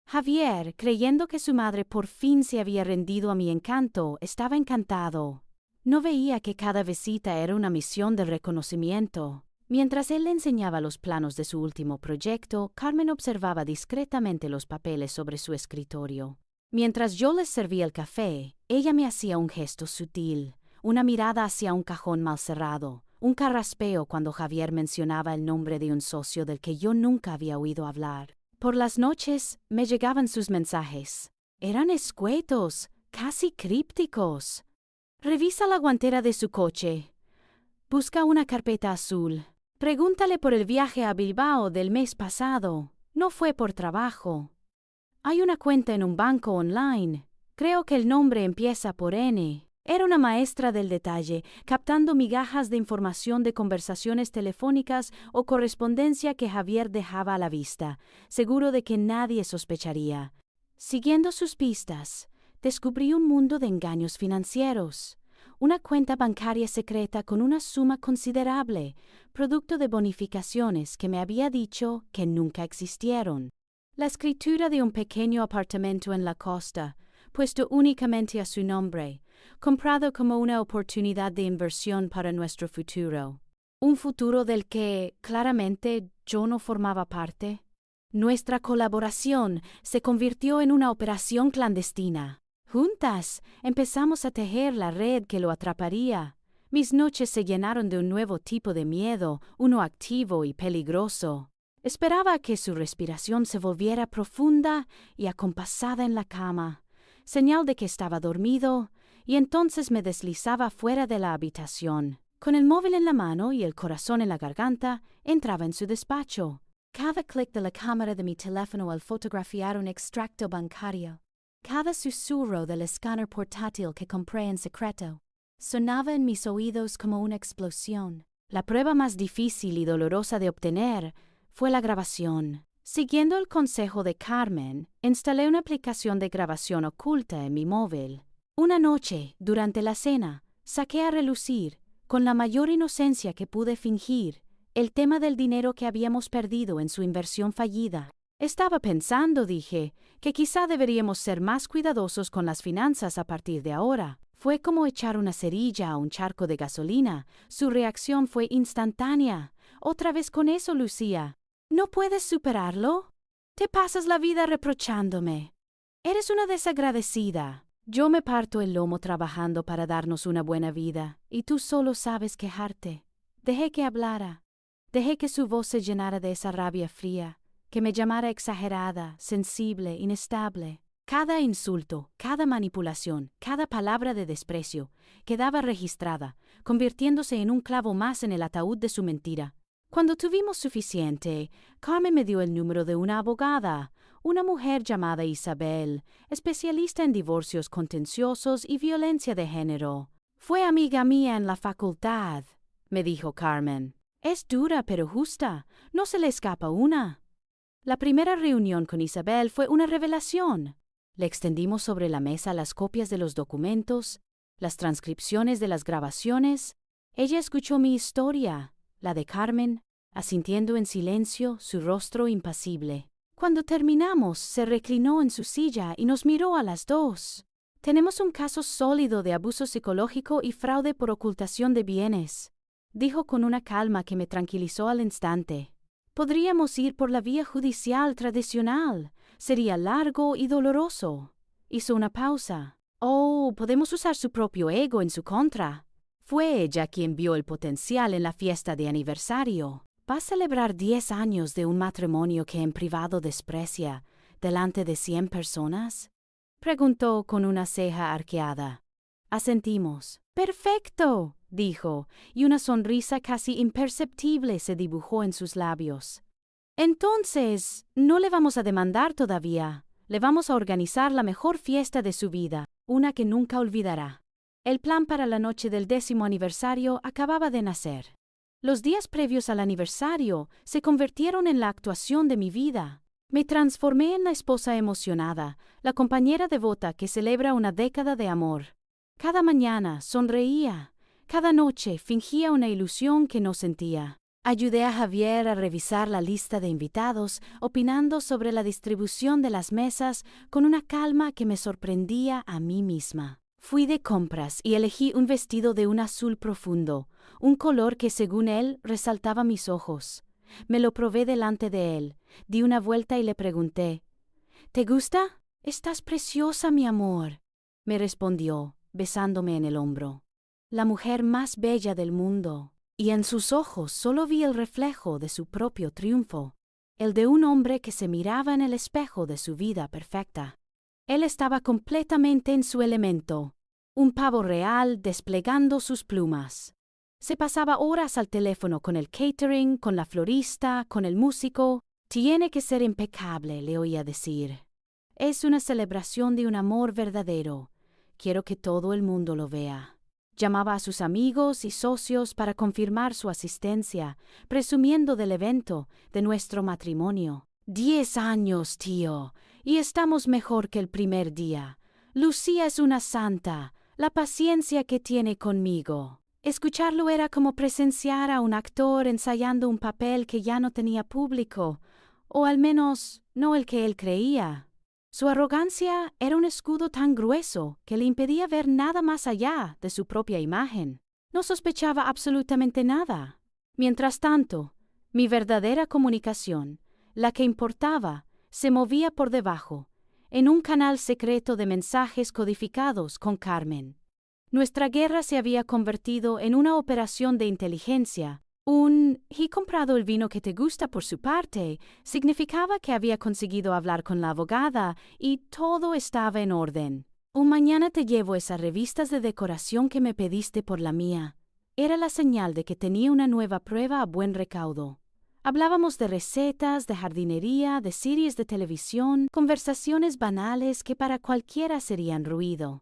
Javier, creyendo que su madre por fin se había rendido a mi encanto, estaba encantado. No veía que cada visita era una misión de reconocimiento. Mientras él le enseñaba los planos de su último proyecto, Carmen observaba discretamente los papeles sobre su escritorio. Mientras yo les servía el café, ella me hacía un gesto sutil, una mirada hacia un cajón mal cerrado, un carraspeo cuando Javier mencionaba el nombre de un socio del que yo nunca había oído hablar. Por las noches me llegaban sus mensajes. Eran escuetos, casi crípticos. «Revisa la guantera de su coche. Busca una carpeta azul. Pregúntale por el viaje a Bilbao del mes pasado. No fue por trabajo. Hay una cuenta en un banco online. Creo que el nombre empieza por N». Era una maestra del detalle, captando migajas de información de conversaciones telefónicas o correspondencia que Javier dejaba a la vista, seguro de que nadie sospecharía. Siguiendo sus pistas, descubrí un mundo de engaños financieros. Una cuenta bancaria secreta con una suma considerable, producto de bonificaciones que me había dicho que nunca existieron. La escritura de un pequeño apartamento en la costa, puesto únicamente a su nombre, comprado como una oportunidad de inversión para nuestro futuro. Un futuro del que, claramente, yo no formaba parte. Nuestra colaboración se convirtió en una operación clandestina. Juntas empezamos a tejer la red que lo atraparía. Mis noches se llenaron de un nuevo tipo de miedo, uno activo y peligroso. Esperaba que su respiración se volviera profunda y acompasada en la cama, señal de que estaba dormido, y entonces me deslizaba fuera de la habitación. Con el móvil en la mano y el corazón en la garganta, entraba en su despacho. Cada clic de la cámara de mi teléfono al fotografiar un extracto bancario, cada susurro del escáner portátil que compré en secreto, sonaba en mis oídos como una explosión. La prueba más difícil y dolorosa de obtener fue la grabación. Siguiendo el consejo de Carmen, instalé una aplicación de grabación oculta en mi móvil. Una noche, durante la cena, saqué a relucir, con la mayor inocencia que pude fingir, el tema del dinero que habíamos perdido en su inversión fallida. Estaba pensando, dije, que quizá deberíamos ser más cuidadosos con las finanzas a partir de ahora. Fue como echar una cerilla a un charco de gasolina. Su reacción fue instantánea. «Otra vez con eso, Lucía. ¿No puedes superarlo? Te pasas la vida reprochándome. Eres una desagradecida. Yo me parto el lomo trabajando para darnos una buena vida, y tú solo sabes quejarte». Dejé que hablara. Dejé que su voz se llenara de esa rabia fría, que me llamara exagerada, sensible, inestable. Cada insulto, cada manipulación, cada palabra de desprecio quedaba registrada, convirtiéndose en un clavo más en el ataúd de su mentira. Cuando tuvimos suficiente, Carmen me dio el número de una abogada, una mujer llamada Isabel, especialista en divorcios contenciosos y violencia de género. Fue amiga mía en la facultad, me dijo Carmen. Es dura pero justa, no se le escapa una. La primera reunión con Isabel fue una revelación. Le extendimos sobre la mesa las copias de los documentos, las transcripciones de las grabaciones. Ella escuchó mi historia, la de Carmen, asintiendo en silencio, su rostro impasible. Cuando terminamos, se reclinó en su silla y nos miró a las dos. Tenemos un caso sólido de abuso psicológico y fraude por ocultación de bienes, dijo con una calma que me tranquilizó al instante. Podríamos ir por la vía judicial tradicional. Sería largo y doloroso. Hizo una pausa. Oh, podemos usar su propio ego en su contra. Fue ella quien vio el potencial en la fiesta de aniversario. ¿Va a celebrar 10 años de un matrimonio que en privado desprecia, delante de 100 personas? Preguntó con una ceja arqueada. Asentimos. ¡Perfecto!, dijo, y una sonrisa casi imperceptible se dibujó en sus labios. Entonces, no le vamos a demandar todavía. Le vamos a organizar la mejor fiesta de su vida, una que nunca olvidará. El plan para la noche del 10º aniversario acababa de nacer. Los días previos al aniversario se convirtieron en la actuación de mi vida. Me transformé en la esposa emocionada, la compañera devota que celebra una década de amor. Cada mañana sonreía, cada noche fingía una ilusión que no sentía. Ayudé a Javier a revisar la lista de invitados, opinando sobre la distribución de las mesas con una calma que me sorprendía a mí misma. Fui de compras y elegí un vestido de un azul profundo, un color que según él resaltaba mis ojos. Me lo probé delante de él, di una vuelta y le pregunté, ¿te gusta? Estás preciosa, mi amor, me respondió, besándome en el hombro. La mujer más bella del mundo. Y en sus ojos solo vi el reflejo de su propio triunfo, el de un hombre que se miraba en el espejo de su vida perfecta. Él estaba completamente en su elemento, un pavo real desplegando sus plumas. Se pasaba horas al teléfono con el catering, con la florista, con el músico. Tiene que ser impecable, le oía decir. Es una celebración de un amor verdadero. Quiero que todo el mundo lo vea. Llamaba a sus amigos y socios para confirmar su asistencia, presumiendo del evento, de nuestro matrimonio. 10 años, tío, y estamos mejor que el primer día. Lucía es una santa, la paciencia que tiene conmigo. Escucharlo era como presenciar a un actor ensayando un papel que ya no tenía público, o al menos no el que él creía. Su arrogancia era un escudo tan grueso que le impedía ver nada más allá de su propia imagen. No sospechaba absolutamente nada. Mientras tanto, mi verdadera comunicación, la que importaba, se movía por debajo, en un canal secreto de mensajes codificados con Carmen. Nuestra guerra se había convertido en una operación de inteligencia. He comprado el vino que te gusta por su parte, significaba que había conseguido hablar con la abogada y todo estaba en orden. Mañana te llevo esas revistas de decoración que me pediste por la mía. Era la señal de que tenía una nueva prueba a buen recaudo. Hablábamos de recetas, de jardinería, de series de televisión, conversaciones banales que para cualquiera serían ruido,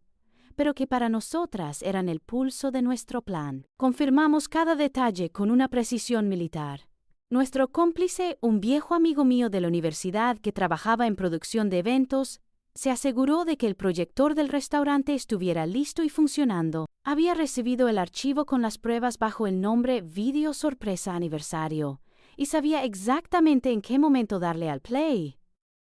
pero que para nosotras eran el pulso de nuestro plan. Confirmamos cada detalle con una precisión militar. Nuestro cómplice, un viejo amigo mío de la universidad que trabajaba en producción de eventos, se aseguró de que el proyector del restaurante estuviera listo y funcionando. Había recibido el archivo con las pruebas bajo el nombre Video Sorpresa Aniversario y sabía exactamente en qué momento darle al play.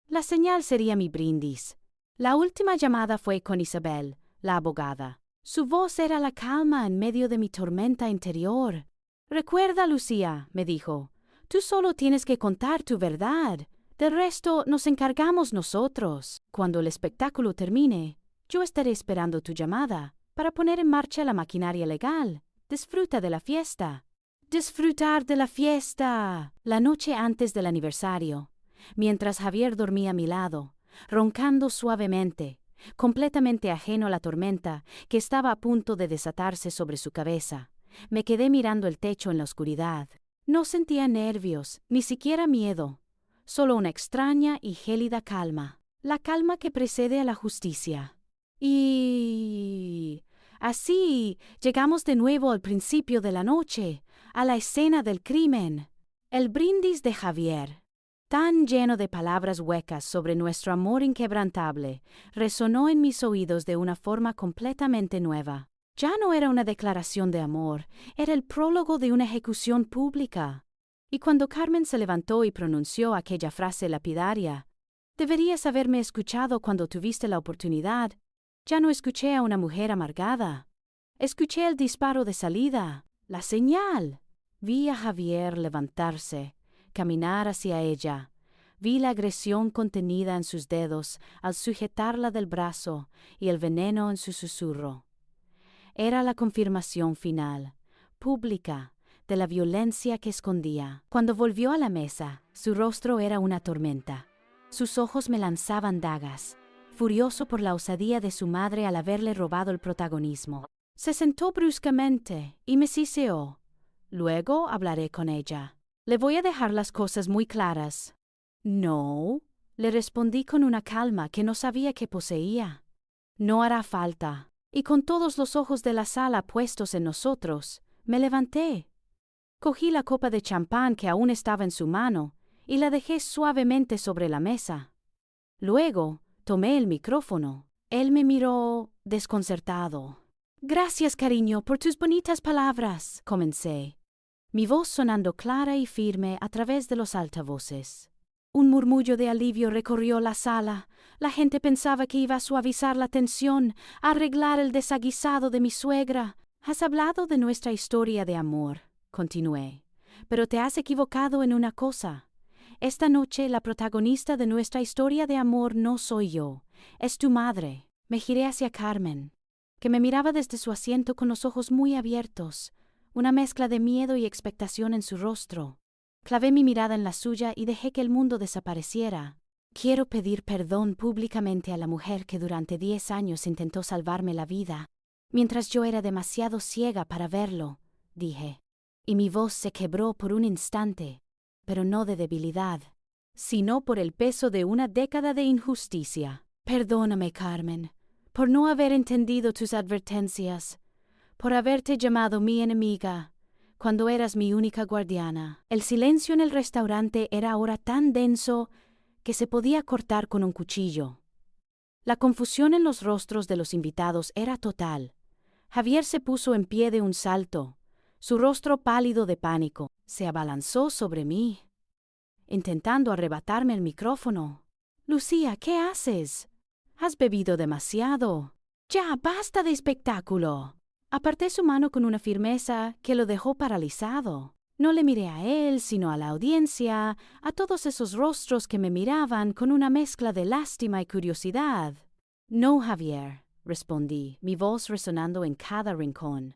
La señal sería mi brindis. La última llamada fue con Isabel, la abogada. Su voz era la calma en medio de mi tormenta interior. «Recuerda, Lucía», me dijo, «tú solo tienes que contar tu verdad. Del resto nos encargamos nosotros. Cuando el espectáculo termine, yo estaré esperando tu llamada para poner en marcha la maquinaria legal. Disfruta de la fiesta». disfrutar de la fiesta. La noche antes del aniversario, mientras Javier dormía a mi lado, roncando suavemente, completamente ajeno a la tormenta que estaba a punto de desatarse sobre su cabeza, me quedé mirando el techo en la oscuridad. No sentía nervios, ni siquiera miedo, solo una extraña y gélida calma, la calma que precede a la justicia. Y así llegamos de nuevo al principio de la noche, a la escena del crimen. El brindis de Javier, tan lleno de palabras huecas sobre nuestro amor inquebrantable, resonó en mis oídos de una forma completamente nueva. Ya no era una declaración de amor, era el prólogo de una ejecución pública. Y cuando Carmen se levantó y pronunció aquella frase lapidaria, «Deberías haberme escuchado cuando tuviste la oportunidad», ya no escuché a una mujer amargada. Escuché el disparo de salida, la señal. Vi a Javier levantarse, caminar hacia ella. Vi la agresión contenida en sus dedos al sujetarla del brazo y el veneno en su susurro. Era la confirmación final, pública, de la violencia que escondía. Cuando volvió a la mesa, su rostro era una tormenta. Sus ojos me lanzaban dagas, furioso por la osadía de su madre al haberle robado el protagonismo. Se sentó bruscamente y me siseó. Luego hablaré con ella. Le voy a dejar las cosas muy claras. No, le respondí con una calma que no sabía que poseía. No hará falta. Y con todos los ojos de la sala puestos en nosotros, me levanté. Cogí la copa de champán que aún estaba en su mano y la dejé suavemente sobre la mesa. Luego, tomé el micrófono. Él me miró desconcertado. «Gracias, cariño, por tus bonitas palabras», comencé, mi voz sonando clara y firme a través de los altavoces. Un murmullo de alivio recorrió la sala. La gente pensaba que iba a suavizar la tensión, a arreglar el desaguisado de mi suegra. «Has hablado de nuestra historia de amor», continué, «pero te has equivocado en una cosa. Esta noche la protagonista de nuestra historia de amor no soy yo, es tu madre». Me giré hacia Carmen, que me miraba desde su asiento con los ojos muy abiertos, una mezcla de miedo y expectación en su rostro. Clavé mi mirada en la suya y dejé que el mundo desapareciera. «Quiero pedir perdón públicamente a la mujer que durante 10 años intentó salvarme la vida, mientras yo era demasiado ciega para verlo», dije. Y mi voz se quebró por un instante, pero no de debilidad, sino por el peso de una década de injusticia. «Perdóname, Carmen, por no haber entendido tus advertencias, por haberte llamado mi enemiga, cuando eras mi única guardiana». El silencio en el restaurante era ahora tan denso que se podía cortar con un cuchillo. La confusión en los rostros de los invitados era total. Javier se puso en pie de un salto, su rostro pálido de pánico. Se abalanzó sobre mí, intentando arrebatarme el micrófono. «Lucía, ¿qué haces? Has bebido demasiado. Ya, basta de espectáculo». Aparté su mano con una firmeza que lo dejó paralizado. No le miré a él, sino a la audiencia, a todos esos rostros que me miraban con una mezcla de lástima y curiosidad. «No, Javier», respondí, mi voz resonando en cada rincón.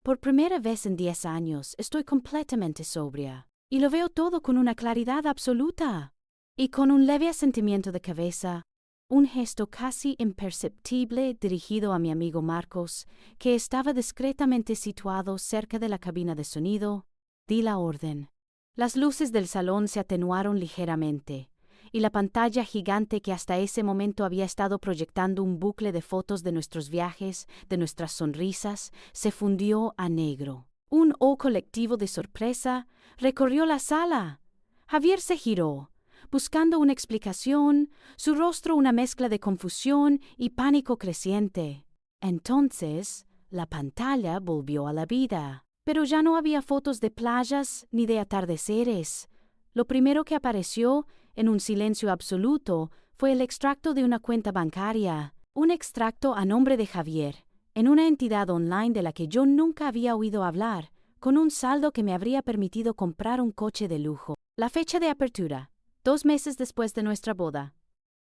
«Por primera vez en 10 años estoy completamente sobria, y lo veo todo con una claridad absoluta». Y con un leve asentimiento de cabeza, un gesto casi imperceptible dirigido a mi amigo Marcos, que estaba discretamente situado cerca de la cabina de sonido, di la orden. Las luces del salón se atenuaron ligeramente, y la pantalla gigante que hasta ese momento había estado proyectando un bucle de fotos de nuestros viajes, de nuestras sonrisas, se fundió a negro. Un oh colectivo de sorpresa recorrió la sala. Javier se giró, buscando una explicación, su rostro una mezcla de confusión y pánico creciente. Entonces, la pantalla volvió a la vida, pero ya no había fotos de playas ni de atardeceres. Lo primero que apareció, en un silencio absoluto, fue el extracto de una cuenta bancaria, un extracto a nombre de Javier, en una entidad online de la que yo nunca había oído hablar, con un saldo que me habría permitido comprar un coche de lujo. La fecha de apertura: 2 meses después de nuestra boda.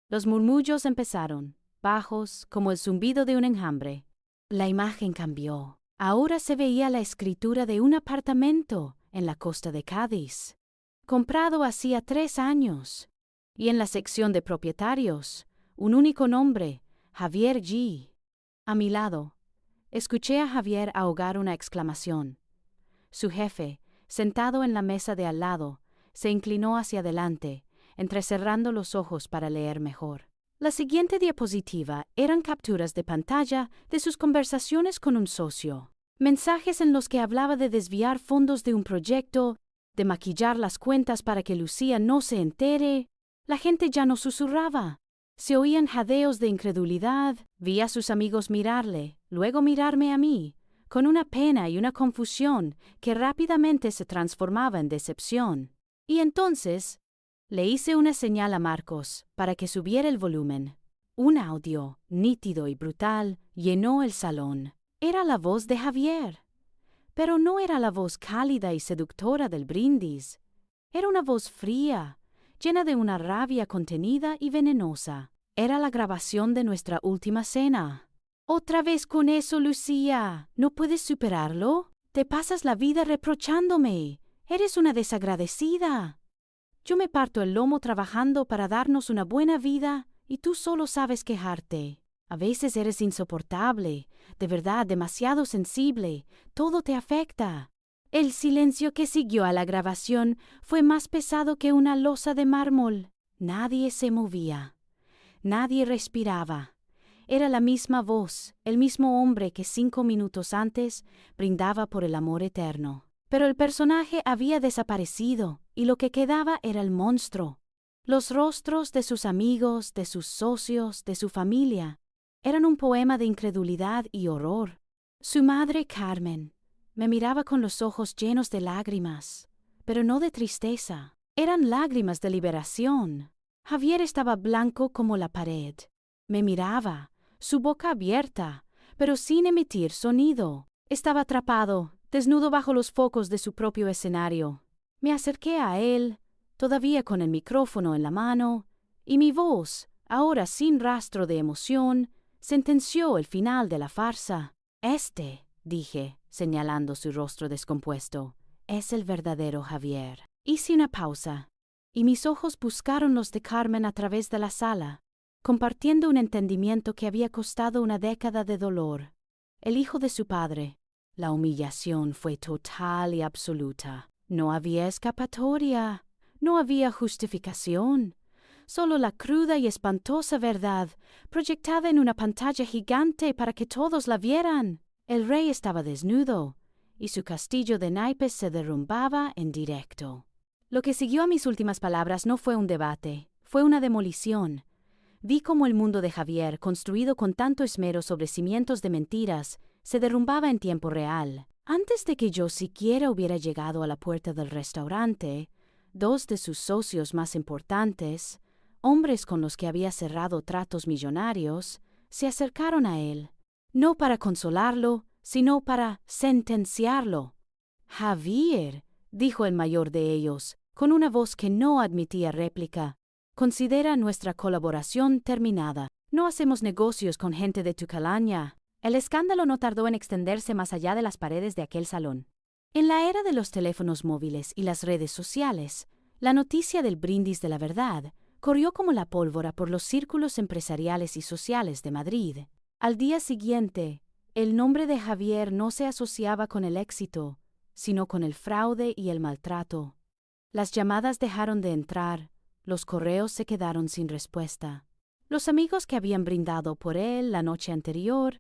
Los murmullos empezaron, bajos como el zumbido de un enjambre. La imagen cambió. Ahora se veía la escritura de un apartamento en la costa de Cádiz, comprado hacía 3 años, y en la sección de propietarios, un único nombre, Javier G. A mi lado, escuché a Javier ahogar una exclamación. Su jefe, sentado en la mesa de al lado, se inclinó hacia adelante, entrecerrando los ojos para leer mejor. La siguiente diapositiva eran capturas de pantalla de sus conversaciones con un socio. Mensajes en los que hablaba de desviar fondos de un proyecto, de maquillar las cuentas para que Lucía no se entere. La gente ya no susurraba. Se oían jadeos de incredulidad. Vi a sus amigos mirarle, luego mirarme a mí, con una pena y una confusión que rápidamente se transformaba en decepción. Y entonces le hice una señal a Marcos para que subiera el volumen. Un audio, nítido y brutal, llenó el salón. Era la voz de Javier. Pero no era la voz cálida y seductora del brindis. Era una voz fría, llena de una rabia contenida y venenosa. Era la grabación de nuestra última cena. «Otra vez con eso, Lucía. ¿No puedes superarlo? Te pasas la vida reprochándome. Eres una desagradecida. Yo me parto el lomo trabajando para darnos una buena vida y tú solo sabes quejarte. A veces eres insoportable, de verdad demasiado sensible, todo te afecta». El silencio que siguió a la grabación fue más pesado que una losa de mármol. Nadie se movía. Nadie respiraba. Era la misma voz, el mismo hombre que 5 minutos antes brindaba por el amor eterno. Pero el personaje había desaparecido y lo que quedaba era el monstruo. Los rostros de sus amigos, de sus socios, de su familia, eran un poema de incredulidad y horror. Su madre, Carmen, me miraba con los ojos llenos de lágrimas, pero no de tristeza. Eran lágrimas de liberación. Javier estaba blanco como la pared. Me miraba, su boca abierta, pero sin emitir sonido. Estaba atrapado, desnudo bajo los focos de su propio escenario. Me acerqué a él, todavía con el micrófono en la mano, y mi voz, ahora sin rastro de emoción, sentenció el final de la farsa. Dije, señalando su rostro descompuesto, es el verdadero Javier. Hice una pausa, y mis ojos buscaron los de Carmen a través de la sala, compartiendo un entendimiento que había costado una década de dolor. El hijo de su padre. La humillación fue total y absoluta. No había escapatoria, no había justificación, solo la cruda y espantosa verdad, proyectada en una pantalla gigante para que todos la vieran. El rey estaba desnudo, y su castillo de naipes se derrumbaba en directo. Lo que siguió a mis últimas palabras no fue un debate, fue una demolición. Vi cómo el mundo de Javier, construido con tanto esmero sobre cimientos de mentiras, se derrumbaba en tiempo real. Antes de que yo siquiera hubiera llegado a la puerta del restaurante, 2 de sus socios más importantes, hombres con los que había cerrado tratos millonarios, se acercaron a él, no para consolarlo, sino para sentenciarlo. «Javier», dijo el mayor de ellos, con una voz que no admitía réplica, «considera nuestra colaboración terminada. No hacemos negocios con gente de tu calaña». El escándalo no tardó en extenderse más allá de las paredes de aquel salón. En la era de los teléfonos móviles y las redes sociales, la noticia del brindis de la verdad corrió como la pólvora por los círculos empresariales y sociales de Madrid. Al día siguiente, el nombre de Javier no se asociaba con el éxito, sino con el fraude y el maltrato. Las llamadas dejaron de entrar, los correos se quedaron sin respuesta. Los amigos que habían brindado por él la noche anterior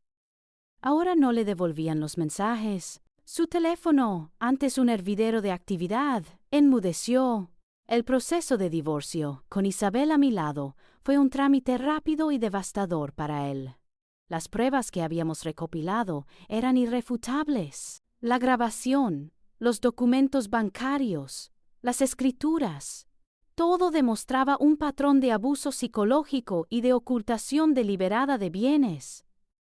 ahora no le devolvían los mensajes. Su teléfono, antes un hervidero de actividad, enmudeció. El proceso de divorcio, con Isabel a mi lado, fue un trámite rápido y devastador para él. Las pruebas que habíamos recopilado eran irrefutables. La grabación, los documentos bancarios, las escrituras, todo demostraba un patrón de abuso psicológico y de ocultación deliberada de bienes.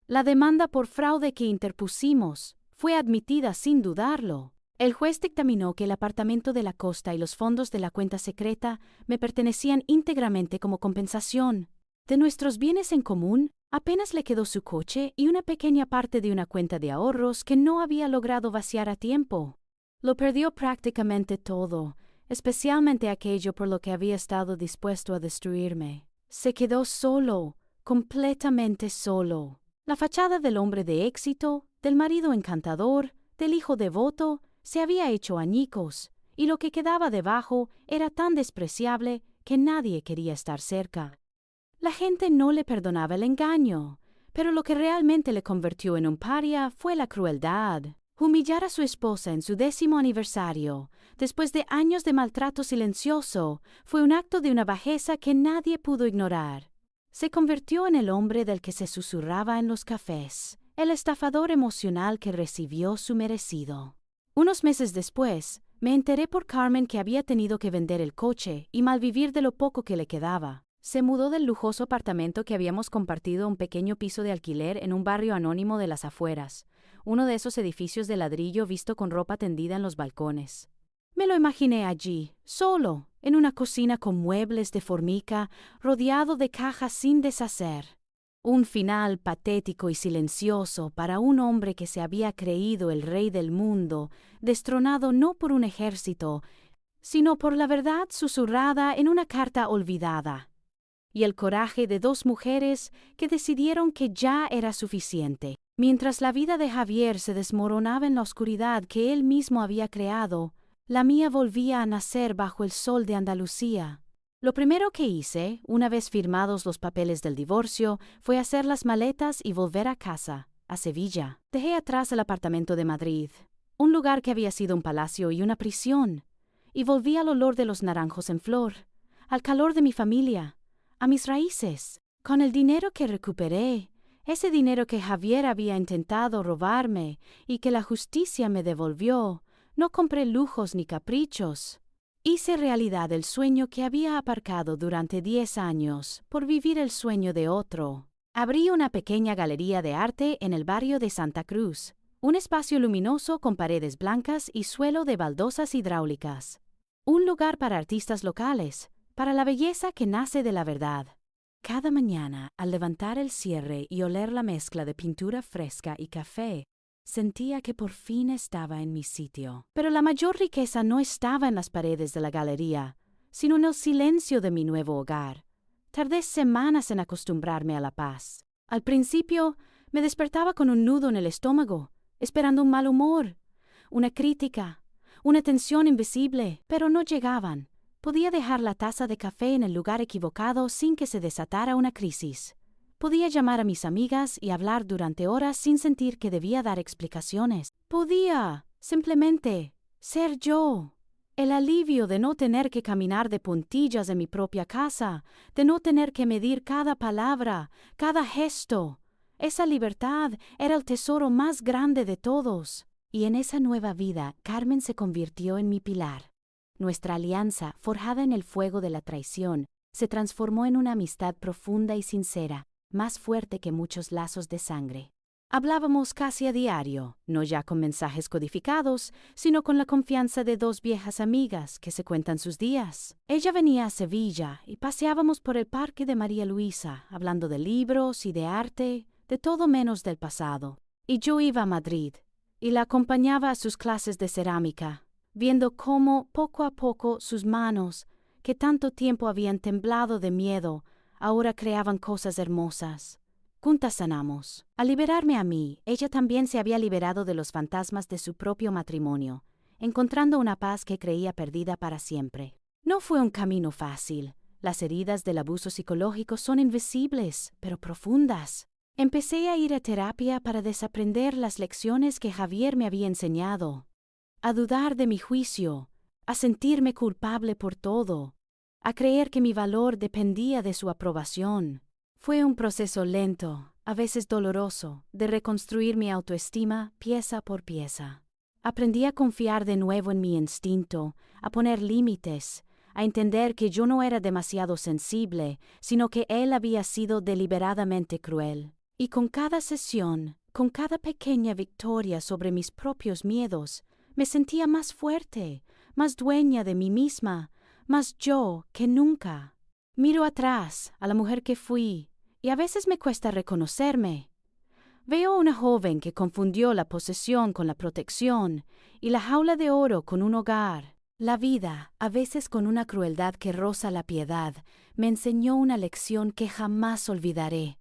La demanda por fraude que interpusimos fue admitida sin dudarlo. El juez dictaminó que el apartamento de la costa y los fondos de la cuenta secreta me pertenecían íntegramente como compensación. De nuestros bienes en común, Apenas le quedó su coche y una pequeña parte de una cuenta de ahorros que no había logrado vaciar a tiempo. Lo perdió prácticamente todo, especialmente aquello por lo que había estado dispuesto a destruirme. Se quedó solo, completamente solo. La fachada del hombre de éxito, del marido encantador, del hijo devoto, se había hecho añicos, y lo que quedaba debajo era tan despreciable que nadie quería estar cerca. La gente no le perdonaba el engaño, pero lo que realmente le convirtió en un paria fue la crueldad. Humillar a su esposa en su 10º aniversario, después de años de maltrato silencioso, fue un acto de una bajeza que nadie pudo ignorar. Se convirtió en el hombre del que se susurraba en los cafés, el estafador emocional que recibió su merecido. Unos meses después, me enteré por Carmen que había tenido que vender el coche y malvivir de lo poco que le quedaba. Se mudó del lujoso apartamento que habíamos compartido a un pequeño piso de alquiler en un barrio anónimo de las afueras, uno de esos edificios de ladrillo visto con ropa tendida en los balcones. Me lo imaginé allí, solo, en una cocina con muebles de formica, rodeado de cajas sin deshacer. Un final patético y silencioso para un hombre que se había creído el rey del mundo, destronado no por un ejército, sino por la verdad susurrada en una carta olvidada. Y el coraje de 2 mujeres que decidieron que ya era suficiente. Mientras la vida de Javier se desmoronaba en la oscuridad que él mismo había creado, la mía volvía a nacer bajo el sol de Andalucía. Lo primero que hice, una vez firmados los papeles del divorcio, fue hacer las maletas y volver a casa, a Sevilla. Dejé atrás el apartamento de Madrid, un lugar que había sido un palacio y una prisión, y volví al olor de los naranjos en flor, al calor de mi familia, a mis raíces. Con el dinero que recuperé, ese dinero que Javier había intentado robarme y que la justicia me devolvió, no compré lujos ni caprichos. Hice realidad el sueño que había aparcado durante 10 años por vivir el sueño de otro. Abrí una pequeña galería de arte en el barrio de Santa Cruz, un espacio luminoso con paredes blancas y suelo de baldosas hidráulicas. Un lugar para artistas locales, para la belleza que nace de la verdad. Cada mañana, al levantar el cierre y oler la mezcla de pintura fresca y café, sentía que por fin estaba en mi sitio. Pero la mayor riqueza no estaba en las paredes de la galería, sino en el silencio de mi nuevo hogar. Tardé semanas en acostumbrarme a la paz. Al principio, me despertaba con un nudo en el estómago, esperando un mal humor, una crítica, una tensión invisible, pero no llegaban. Podía dejar la taza de café en el lugar equivocado sin que se desatara una crisis. Podía llamar a mis amigas y hablar durante horas sin sentir que debía dar explicaciones. Podía, simplemente, ser yo. El alivio de no tener que caminar de puntillas en mi propia casa, de no tener que medir cada palabra, cada gesto. Esa libertad era el tesoro más grande de todos. Y en esa nueva vida, Carmen se convirtió en mi pilar. Nuestra alianza, forjada en el fuego de la traición, se transformó en una amistad profunda y sincera, más fuerte que muchos lazos de sangre. Hablábamos casi a diario, no ya con mensajes codificados, sino con la confianza de 2 viejas amigas que se cuentan sus días. Ella venía a Sevilla y paseábamos por el parque de María Luisa, hablando de libros y de arte, de todo menos del pasado. Y yo iba a Madrid, y la acompañaba a sus clases de cerámica, viendo cómo, poco a poco, sus manos, que tanto tiempo habían temblado de miedo, ahora creaban cosas hermosas. Juntas sanamos. Al liberarme a mí, ella también se había liberado de los fantasmas de su propio matrimonio, encontrando una paz que creía perdida para siempre. No fue un camino fácil. Las heridas del abuso psicológico son invisibles, pero profundas. Empecé a ir a terapia para desaprender las lecciones que Javier me había enseñado, a dudar de mi juicio, a sentirme culpable por todo, a creer que mi valor dependía de su aprobación. Fue un proceso lento, a veces doloroso, de reconstruir mi autoestima pieza por pieza. Aprendí a confiar de nuevo en mi instinto, a poner límites, a entender que yo no era demasiado sensible, sino que él había sido deliberadamente cruel. Y con cada sesión, con cada pequeña victoria sobre mis propios miedos, me sentía más fuerte, más dueña de mí misma, más yo que nunca. Miro atrás a la mujer que fui y a veces me cuesta reconocerme. Veo a una joven que confundió la posesión con la protección y la jaula de oro con un hogar. La vida, a veces con una crueldad que roza la piedad, me enseñó una lección que jamás olvidaré.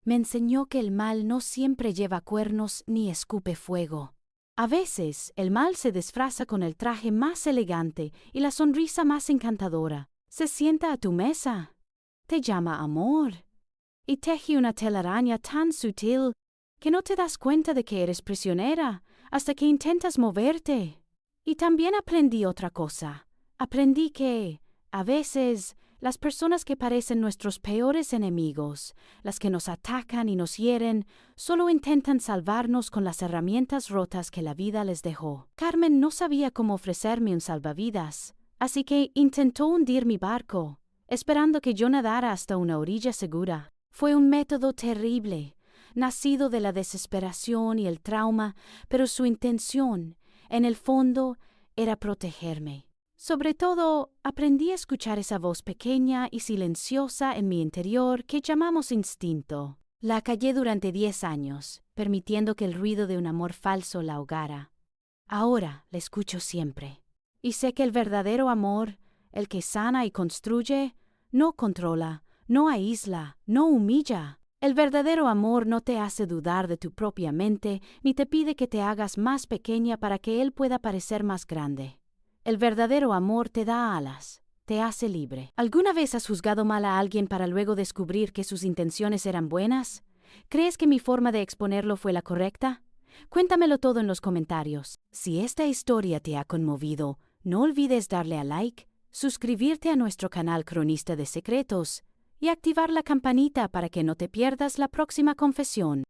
Me enseñó que el mal no siempre lleva cuernos ni escupe fuego. A veces, el mal se disfraza con el traje más elegante y la sonrisa más encantadora. Se sienta a tu mesa, te llama amor y teje una telaraña tan sutil que no te das cuenta de que eres prisionera hasta que intentas moverte. Y también aprendí otra cosa. Aprendí que, a veces, las personas que parecen nuestros peores enemigos, las que nos atacan y nos hieren, solo intentan salvarnos con las herramientas rotas que la vida les dejó. Carmen no sabía cómo ofrecerme un salvavidas, así que intentó hundir mi barco, esperando que yo nadara hasta una orilla segura. Fue un método terrible, nacido de la desesperación y el trauma, pero su intención, en el fondo, era protegerme. Sobre todo, aprendí a escuchar esa voz pequeña y silenciosa en mi interior que llamamos instinto. La callé durante 10 años, permitiendo que el ruido de un amor falso la ahogara. Ahora la escucho siempre. Y sé que el verdadero amor, el que sana y construye, no controla, no aísla, no humilla. El verdadero amor no te hace dudar de tu propia mente, ni te pide que te hagas más pequeña para que él pueda parecer más grande. El verdadero amor te da alas, te hace libre. ¿Alguna vez has juzgado mal a alguien para luego descubrir que sus intenciones eran buenas? ¿Crees que mi forma de exponerlo fue la correcta? Cuéntamelo todo en los comentarios. Si esta historia te ha conmovido, no olvides darle a like, suscribirte a nuestro canal Cronista de Secretos y activar la campanita para que no te pierdas la próxima confesión.